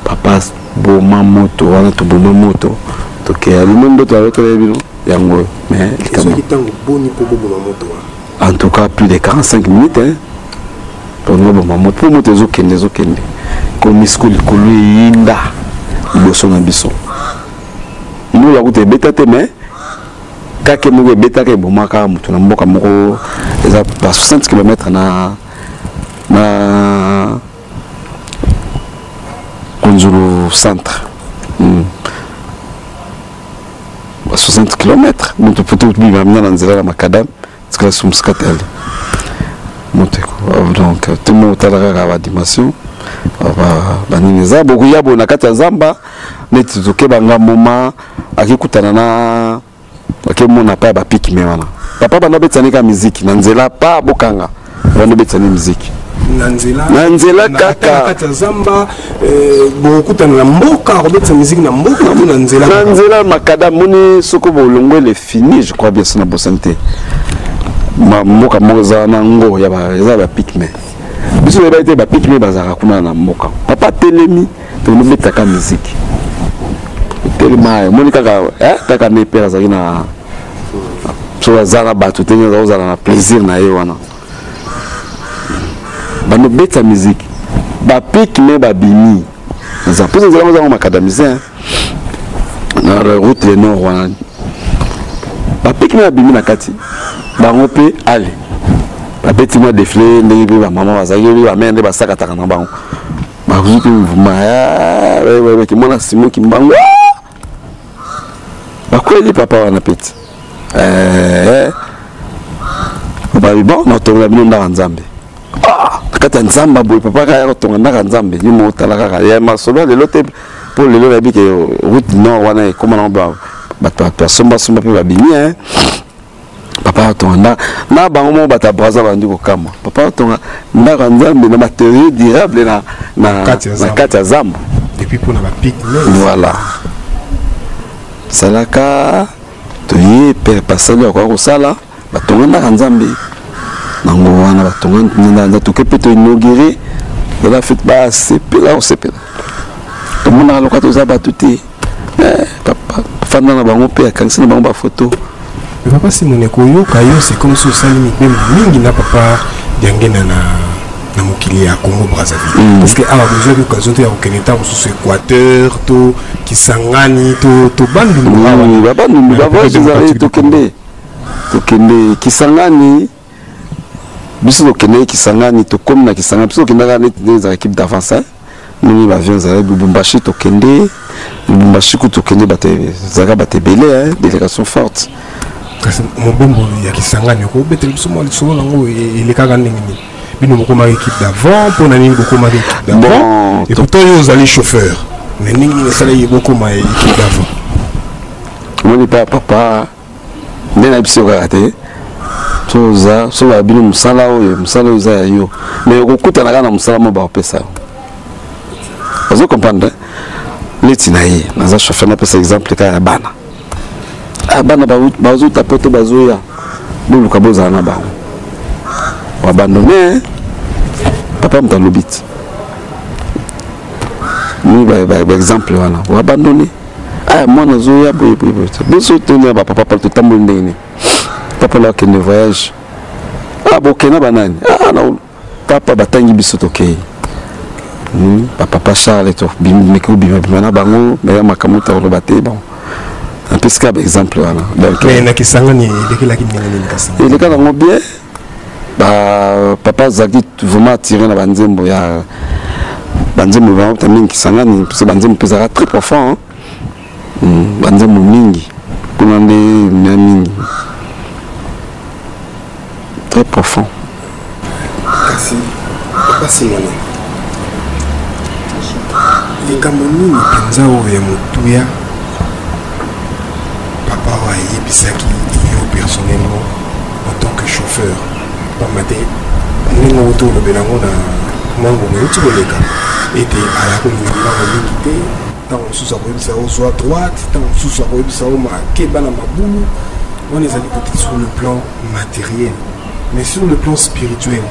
papa bo moto wana to bo moto to ke ali ndo to avec les bino yango mais en tout cas plus de 45 minutes pour nous bon moto pour moto zo kende comme school kolu inda boso na biso nous la route beta te mais kake mo beta ke bomaka mutu na mboka moko eza pas 60 km na Kunzulu centre 60 km mutu poto biba na nzela makadam tsika sumskatel moteko donc tout le monde a la dimension banineza beaucoup yabo na kati ya zamba neti zoke banga moma akikutana na akemona pa ba piki me wana papa bana betani ka muziki na nzela pa bokanga bana betani muziki na nzela kaka kati ya zamba bokutana na mboka robetsa muziki na mboka na nzela makada moni soko bolongwe le fini je crois bien na bosante mboka moza na ngo ya ba piki me biso ba été ba pique mais bazara kuna na mboka papa telemi to no betaka musique tellement monika kaka ne père azaki na so azala batu tenyo azala na plaisir na ye wana ba no beta musique ba pique mais ba bimi ça pose des éléments macadamisés na route le nord wana ba pique mais ba bimi na kati ba ngope ale ba beti moi défilé ndenge ba maman bazaki ba mende ba sakata na bango ba kuzuki mvuma ouais ki mona Simon Kimbangu ba kweli papa wana peti ba bon na tonga bino ndaka nzambe kata nzamba boy papa ka tonga ndaka nzambe ni mo tala kaka ya masolo le lote pour le lobe ke route nord wana comment on ba ba somba pe ba bimi papa tonga na bango mo bata braza bandi ko kama papa tonga ndaka nzambe na matériel durable na kati ya zamba depuis pour na ba pique voilà salaka toye pe pasali kwa kusala batonga ndaka nzambe nango wana batonga nda tokepe to inauguré de la fête ba sepela to mona lokato za batuti papa fanda na bango pe akangisi na bango ba photo mais papa Simone koyoka yo c'est comme si osali mingi na papa diangena na mokili ya Congo Brazzaville parce que ala besoin de occasion ya kokeneta sous Équateur to Kisangani to bandu bandu ba to kende Kisangani biso tokende Kisangani tokómi na Kisangani biso tokendaka neti za équipe d'avance nini bavion za Lubumbashi tokende Lubumbashi ku tokende zaka batebele délégation forte mon bombo ya Kisangani ko beteli biso mo lisolo nango elekaka ndenge nini bino mokoma équipe d'avant pour na nini bokoma équipe d'avant et pourtant yo zali chauffeur mais ningi ne sala yi bokoma équipe d'avant moni papa ndena biso kate toza so ba bino musala oyo za yo mais okutana kana musala mo ba opesa vous comprenez leti na ye naza chauffeur na pesa exemple ka bana bana ba zo tapoto bazoya bulu kaboza na ba abandonné papa mtalobit ni ba exemple wana abandonné moi nazoya boye biso tona ba papa to tambol ndene papa là qui ne voyage bokena banani na papa batangi biso tokei papa Charles to bimiko bimana bango mais makamuta robate bon un peu ça exemple voilà donc na Kisangani dekela kinengeni Kisangani il est quand bien papa zaki vraiment attiré na banzembo ya banzembo ba tamini Kisangani parce que banzembo pesera très profond banzembo mingi kuna mingi très profond. Kasi papa Simone likamoni ni penza oyo mutuya papa wa yebisaki yo personnellement en tant que chauffeur pamate ndenge oto lobelango na mango meuti koleka ete ala kolinga kolingi te ntango mosusu akoyebisa yo zwa droite ntango mosusu akoyebisa yo makeba na mabulu wana ezali peut-être sur le plan matériel mais sur le plan spirituel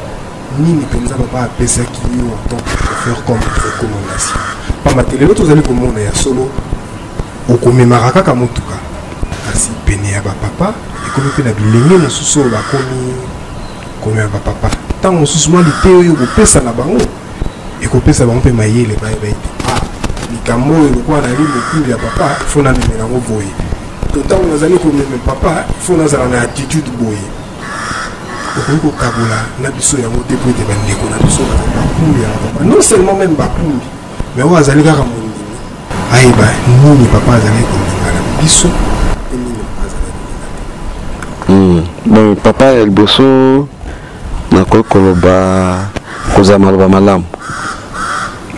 nini penza papa apesaki yo en tant que chauffeur comme recommandation pamate lelo tozali komona ya solo okomemaka kaka motuka kasi pene ya bapapa ekomi mpe na bilenge mosusu oyo bakomi ya bapapa ntango mosusu mwa lite oyo ekopesa na bango ekopesa bango mpe mayele bayeba ete likambo oyo lokola nali mokulu ya papa ifo namemela yango boye to ntango nazali komeme papa ifo nazala na attitude boye okoki kokabola na biso yango te po ete bandeko na biso bazali bakumbi ya papa non seulement même bakumbi mais oyo azali kaka mondimi ayeba nini papa azali kolinga na biso pe nini papa azali kolinga te bon papa ya liboso nakoki koloba kozala maloba malamu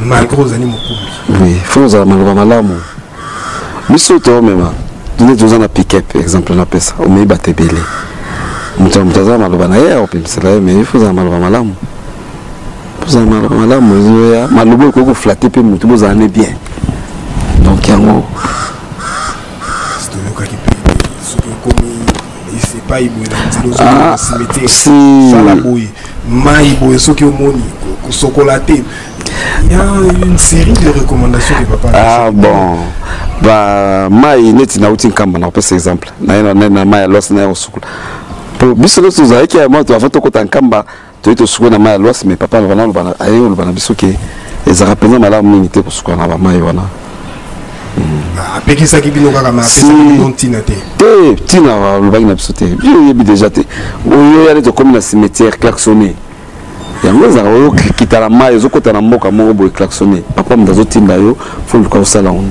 malgré ozali mokumbi oui fo kozala maloba malamu biso toomema nde toza na pick-up exemple napesa omei bato ebele moto azala maloba na ye aopemisela ye mais ifo ozala maloba malamu ozala maloba malamu ezoya maloba ekoki koflate mpe motu bozala ne bien donc yango toyokaki mpe soki okomi esepai boye na nzela ozosala boye maïbo et soki omoni sokolaté. Il y a une série de recommandations que papa. Ah bon. Bah maï neti na uti nkamba na par exemple. Na maï los na osukula. Pour biso los uzaki ya moto avant to kota nkamba to ito sukula na maï los mais papa le bana ayo le bana biso ke ezara pena malamu minité ko sukula na ba maï wana. Apeki saki bino kaka ma apesa bino tina te. Tina le bagina biso te. Yo yebi déjà te. Oyo ya to comme na cimetière klaxonné. Yango za oyo kitala mayi zo kota na mboka moko boy klaxonné. Papa mdazo tinda yo faut le sala on.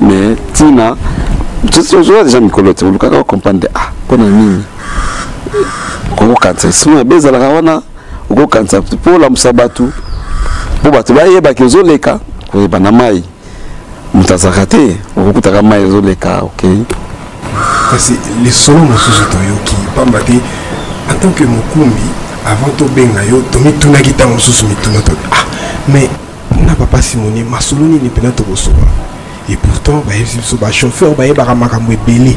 Mais Tina tu sais déjà mikolote le kaka comprendre ah kona nini. Ko kanza sima beza la wana ko kanza pour la musabatu. Po batu ba yeba ke zo leka ko bana mai mutazaka te okutaka mai zo leka OK. Parce que les solos mosusu toyoki pamba te en tant que mokumbi avant to benga yo tomi tuna kita mosusu mituna to ah mais na papa Simoni masoloni ni pena to bosoba et pourtant ba yesi so ba chauffeur ba yeba makambo ebele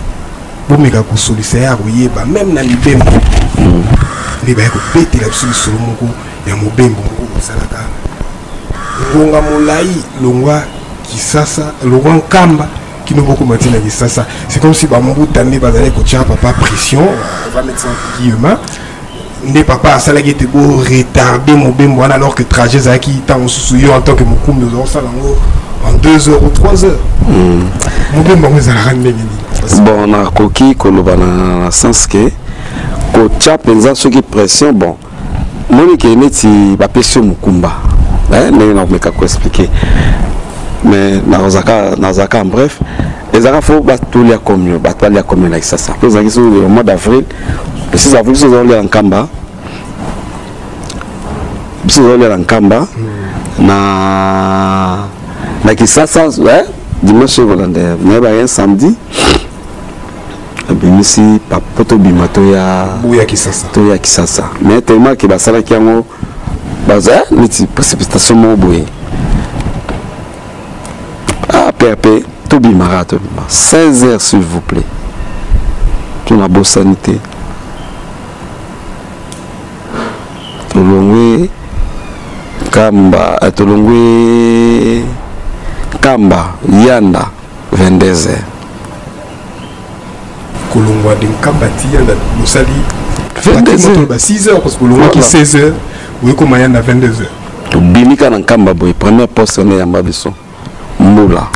bo meka ko solisa ya royeba même na libembo ni ba ko beti la biso solo moko ya mobembo moko salaka ngonga molai longwa kisasa longwa nkamba qui nous beaucoup maintenant ça c'est comme si bah mon bout d'année bah d'aller coacher papa pression on va mettre ça en guillemets ne papa ça là qui était beau retarder mon bembo alors que trajet ça qui tant sous en tant que mon coup nous ça en 2 heures ou 3 heures mon bembo nous a ramené bon on a coquille koloba na sens que coacher penza ceux qui pression bon moi qui neti ba pression mukumba mais on meka ko expliquer mais nazaka en bref les arabes faut batulia comme batulia comme là ça ça pour ça au mois d'avril le 6 avril ils ont en Kamba ils ont en Kamba na Kisasa dimanche hollandais mais un samedi bimisi papoto bimato ya Kisasa to ya Kisasa mais tellement que basala kiango baza niti précipitation mo boye PAP, Tobi Marat, 16 heures s'il vous plaît. Pour la bonne sanité. Tolongwe Kamba, Tolongwe Kamba, Yanda, 22 heures. Kolongwa de Kamba, Yanda, Moussali, 22 heures. 6 heures, parce que Kolongwa qui 16 heures, oui, comme Yanda, 22 heures. Tobimika dans Kamba, boy, première poste, on est en bas de son. Moula.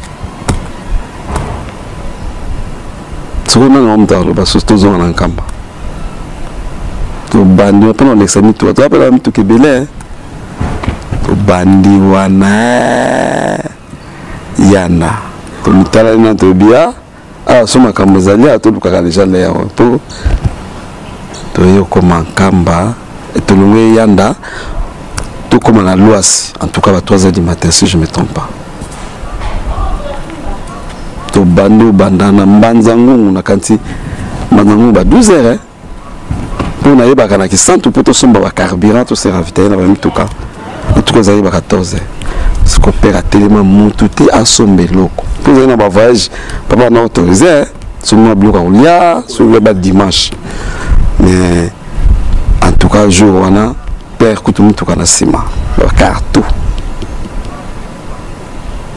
On a un homme parce que tous ont un camp. Tu bandi pendant l'examen tu appelles un tout kebele. Tu bandi wana yana. Tu mitala na to bia. Ah soma kamzalia tu lukaka déjà là to. To yo comme kamba et tu lungwe yanda. Tout comme la Loise en tout cas à 3 heures du matin si je me trompe pas. To bando bandana mbanzangu na kanti manangu ba 12 heures pour na yeba kana ki santu poto somba ba carburant to se ravitailler na ba mituka et tout ça yeba 14 heures ce qu'on perd à tellement montuté à somber loko pour na ba voyage papa na autorisé sur moi bloc on lia sur le bas dimanche mais en tout cas jour on a perd kutu mituka na sima ba carton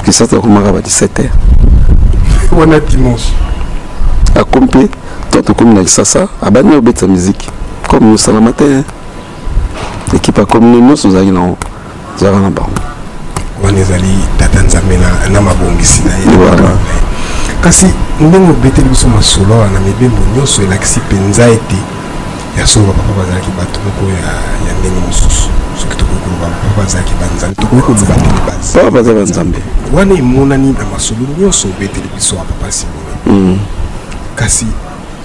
qui ça to kuma ba 17 heures on a dimanche à compter tant comme na Kisasa abani obeta musique comme nous ça le matin équipe comme nous nous allons na zara na ba on ezali tata nzambe na mabongisi na ye kasi ndenge obeta biso masolo na mibembo nyonso elakisi penza ete ya solo papa bazalaki bato moko ya ndenge mosusu soki tokoki koloba papa bazalaki banzambe tokoki koloba te base papa bazalaki banzambe wana emonani na masolo nyonso obeteli biso ya papa Simoni kasi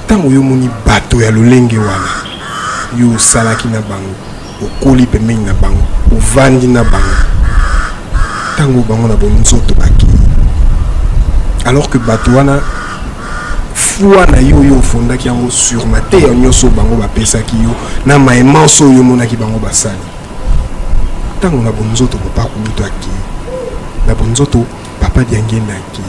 ntango yo moni bato ya lolenge wana yo osalaki na bango okoli pembeni na bango ovandi na bango ntango bango na bonzoto baki alors que bato wana foi na yo yo ofondaki yango sur mateya nyonso bango bapesaki yo na maemanso oyo omonaki bango basali ntango na bonzoto papa kulutu aki na bonzoto papa diangenda aki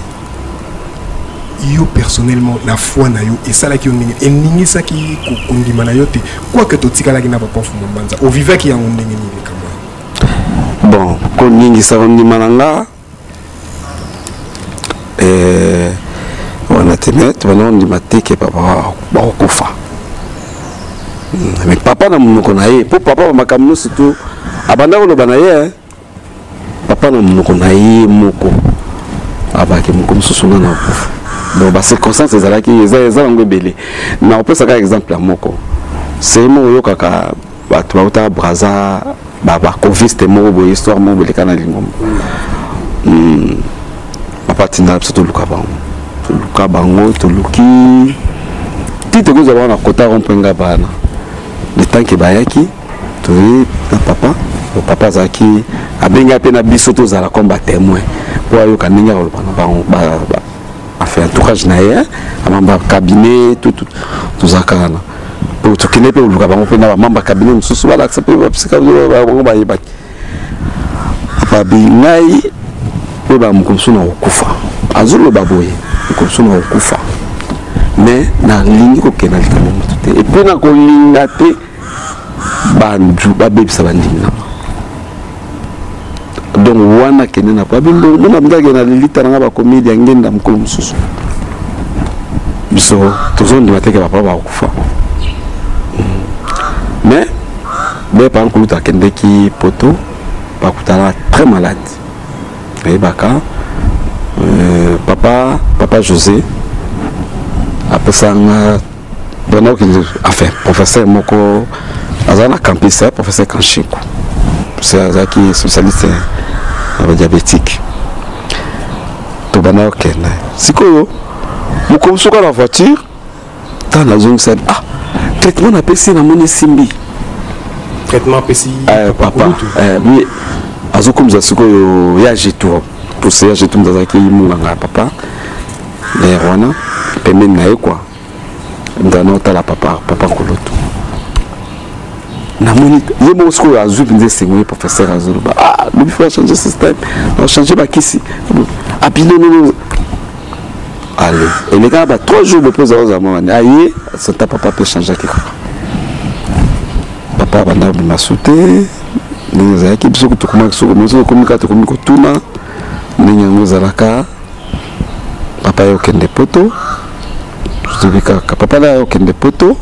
yo personnellement la foi na yo et ça là qui on ningi ça qui kondima na yo te quoi que to tikala ki na papa fumo manza o viva ki yango ndenge ni kama bon ko ningi ça kondima nanga wana temet wana ndima teke papa ba okufa mais papa na munoko na ye po papa makamno surtout abanda ko lobana ye papa na munoko na ye moko abaki moko mususu na okufa donc ba circonstances ezalaki ezalanga belé na opesa ka exemple ya moko c'est mo yo kaka bato bauta braza ba coviste mo bo histoire mo beleka na lingomba papa tinda surtout luka bango to luki tite ko za bana kota rompenga bana le temps que bayaki to na papa zaki abenga pe na biso to za la combat témoin pour yo kaninga ko bana a fait entourage na ye amamba cabinet tout zakana pour to kinepe luka bango pe na mamba cabinet mususu bala accepter ba psychologue ba bango ba yebaki apa bingai po ba mukomso na okufa azulu baboye mukomso na okufa mais na lingi ko kena likamo te et puis na ko linga te bandu ba bebisa bandinga donc wana kenena pa bimbo mona mdage na lilita nga ba comédie ngenda mukolo mususu biso tozondi mateke ba papa okufa mais par contre kendeki poto ba kutala très malade et baka papa José après ça donc enfin professeur moko azana campus professeur Kanchiko c'est azaki socialiste diabétique to bana okena sikoyo mukomsuka la voiture dans la zone c'est traitement na pesi na moni simbi traitement pesi papa oui azokomza sikoyo ya jeto pour ça jeto ndazaki mulanga papa les rwana pemeni na quoi ndana otala papa koloto na moni yebo sikoyo azu pinze sengwe professeur azulu il faut changer ce système on changer ba kisi apino non allez et les gars 3 jours après ça za mama aye ça papa peut changer quelque papa banda masute ni za ki biso to kuma so ko tuna ni nyango zalaka papa yo kende poto zubika papa la yo kende poto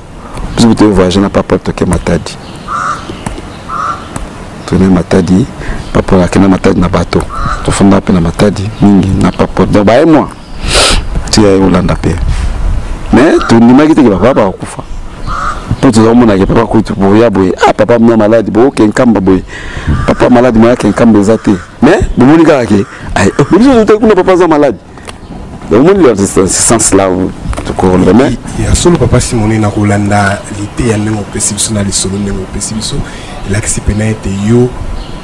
biso to voyager na papa to ke matadi matadi papa la kena matadi na bato to fonda pe na matadi mingi na papa donc ba moi ti ya Yolanda pe mais to ni magite ke papa akufa to to mona ke papa ko to boya boy papa mna malade bo ke nkamba boy papa malade mo ya ke nkamba ezate mais bo moni ka ke ay biso to ko papa za malade donc moni le sens là to ko le mais ya solo papa Simone na Yolanda lité ya nengo pesi biso na lisolo nengo pesi biso la qui pénètre yo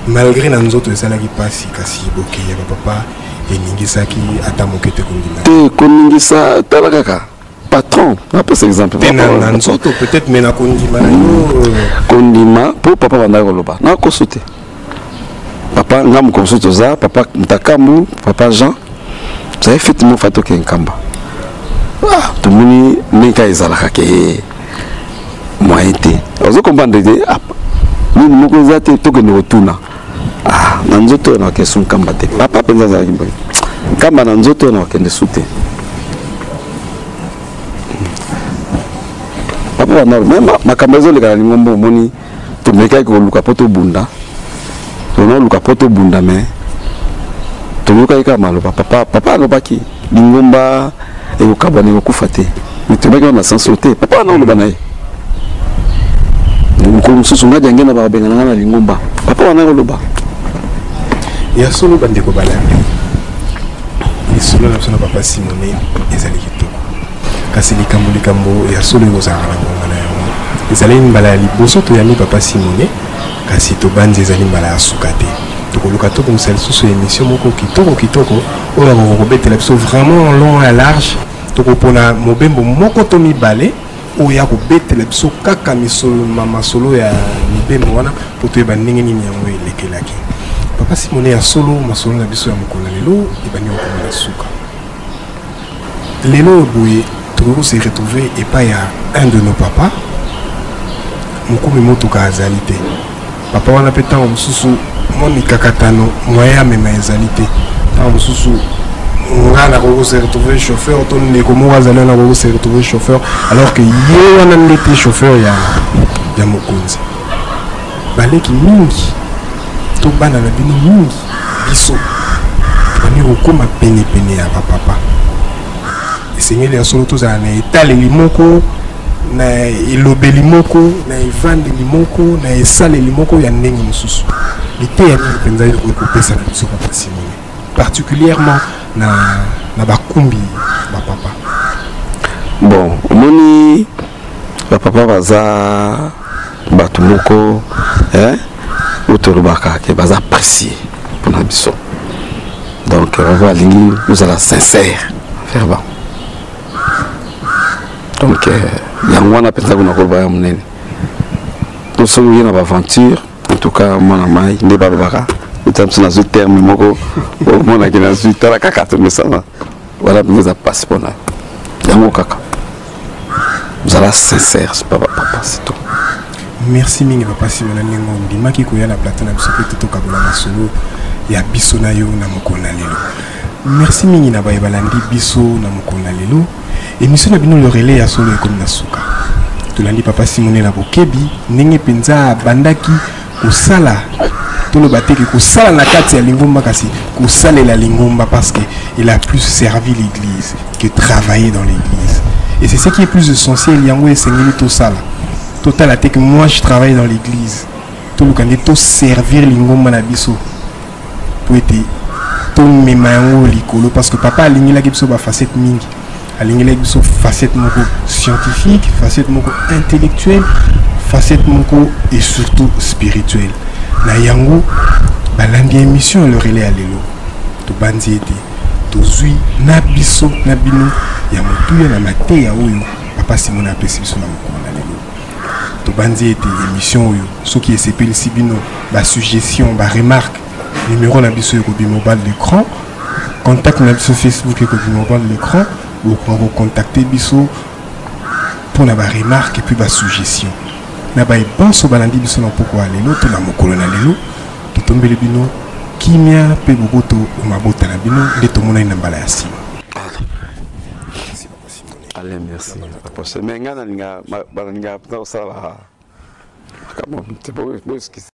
malgré na nzoto ezala ki pasi kasi boke ya papa eningisa ki atamokete kondima te koningisa tala kaka patron na pas exemple na nzoto peut-être mais na kondima na yo kondima pour papa banda koloba na kosote papa ngam konsoto za papa mtakamu papa Jean ça effectivement fato ke nkamba tout moni meka ezala kake moité ozo comprendre de ni moko zate to ke no tuna na nzoto na question kamba te papa penza za kimbo kamba na nzoto na kende sute papa na même makambezo le kana ngombo moni to meka ko luka poto bunda to no luka poto bunda mais to luka ka malo papa no baki lingomba e ko kabane ko kufate ni to meka na sans sauter papa na lo banaye mukolo mususu nga jangena ba bengana na lingomba papa wana koloba ya solo bande ko bala ni solo na papa Simone ezali kitoko kasi likambo ya solo yo za na ngomba na yo ezali mbala liboso to ya mi papa Simone kasi to banze ezali mbala ya sukate to koluka to comme celle sous émission moko kitoko ola ko betela biso vraiment long et large to ko pona mobembo moko to mi balé oya ko betela biso kaka misolo mama solo ya mibembo wana poto eba ndenge nini yango elekelaki papa Simone ya solo masolo na biso ya mokolo lelo ebani okomela suka Lelo Bouye, tout s'est retrouvé et pas il y a un de nos papas. Moko mimoto ka azalité. Papa wana pe tango mususu moni kakatano moya mema ezalité. Tango mususu ngana ko se retrouver chauffeur ton ne ko mo azala na ko se retrouver chauffeur alors que ye wana ndete chauffeur ya mokonzi. Baleki mingi to bana na bino mingi biso. Bani ko ma pene ya papa. Esengeli ya solo to za na etale limoko na ilobeli moko na evande limoko na esale limoko ya ndenge mususu lite ya penza ko kopesa na biso papa Simone particulièrement na bakumbi ba papa. Bon moni ba papa baza batu moko utorubaka ke baza apprécier pour na biso. Donc on va lingi nous allons sincère faire bon. Donc Yangwana peut-être qu'on a colbé à mon nous sommes bien dans l'aventure. En tout cas, mon ami, n'est pas le bara. Nous sommes dans ce terme, mon ami, dans ce terme, caca, tout le monde. Voilà, nous a passé pour là. Yango kaka. Vous allez sincère, c'est pas papa, c'est tout. Merci mingi papa Simona Nengo. Ndima ki koya na plateau na biso to kabola na solo ya biso na yo na mokona lelo. Merci mingi na baye balandi biso na mokona lelo. Émission na bino le relais ya solo comme na suka. Tolandi papa Simone na bokebi ndenge penza bandaki kusala tolo bateki kusala na kati ya lingomba kasi kusala la lingomba parce que il a plus servi l'église que travailler dans l'église. Et c'est ce qui est plus essentiel yango esengeli to sala. Total até que moi je travaille dans l'église. Tolo kande to servir lingomba na biso. Pour être to memango likolo parce que papa alingela ki biso ba facette mingi. Alingela biso facette moko scientifique, facette moko intellectuelle, facette moko et surtout spirituelle. Na yango balandi émission le relais à lelo. To bandi ete to zui na biso na bino ya motuya na mate ya oyo papa Simona apesi biso na mokolo na lelo. To bandi ete émission oyo soki esepeli si bino ba suggestion ba remarque numéro na biso ko bimobile l'écran, contact na biso Facebook ko bimobile l'écran. Vous pouvez contacter biso pour la remarque et puis la suggestion. Na ba bon so balandi biso na poko alelo to na mokolo na lelo to tombele bino kimia pe boboto mabota na bino de to mona na mbala ya sima. Allez, merci. Parce que menga na ninga balanga pa sa la. Comment c'est beau ce qui